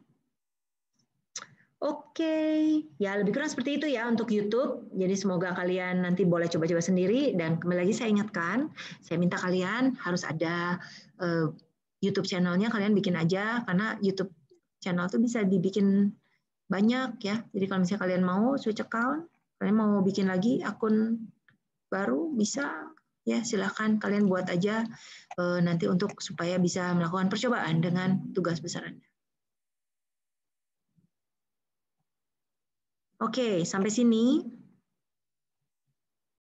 Oke, ya lebih kurang seperti itu ya untuk YouTube. Jadi semoga kalian nanti boleh coba-coba sendiri. Dan kembali lagi saya ingatkan, saya minta kalian harus ada YouTube channelnya, kalian bikin aja. Karena YouTube channel itu bisa dibikin banyak ya. Jadi kalau misalnya kalian mau switch account, kalian mau bikin lagi akun baru, bisa Ya, silakan kalian buat aja nanti untuk supaya bisa melakukan percobaan dengan tugas besar Anda. Oke, sampai sini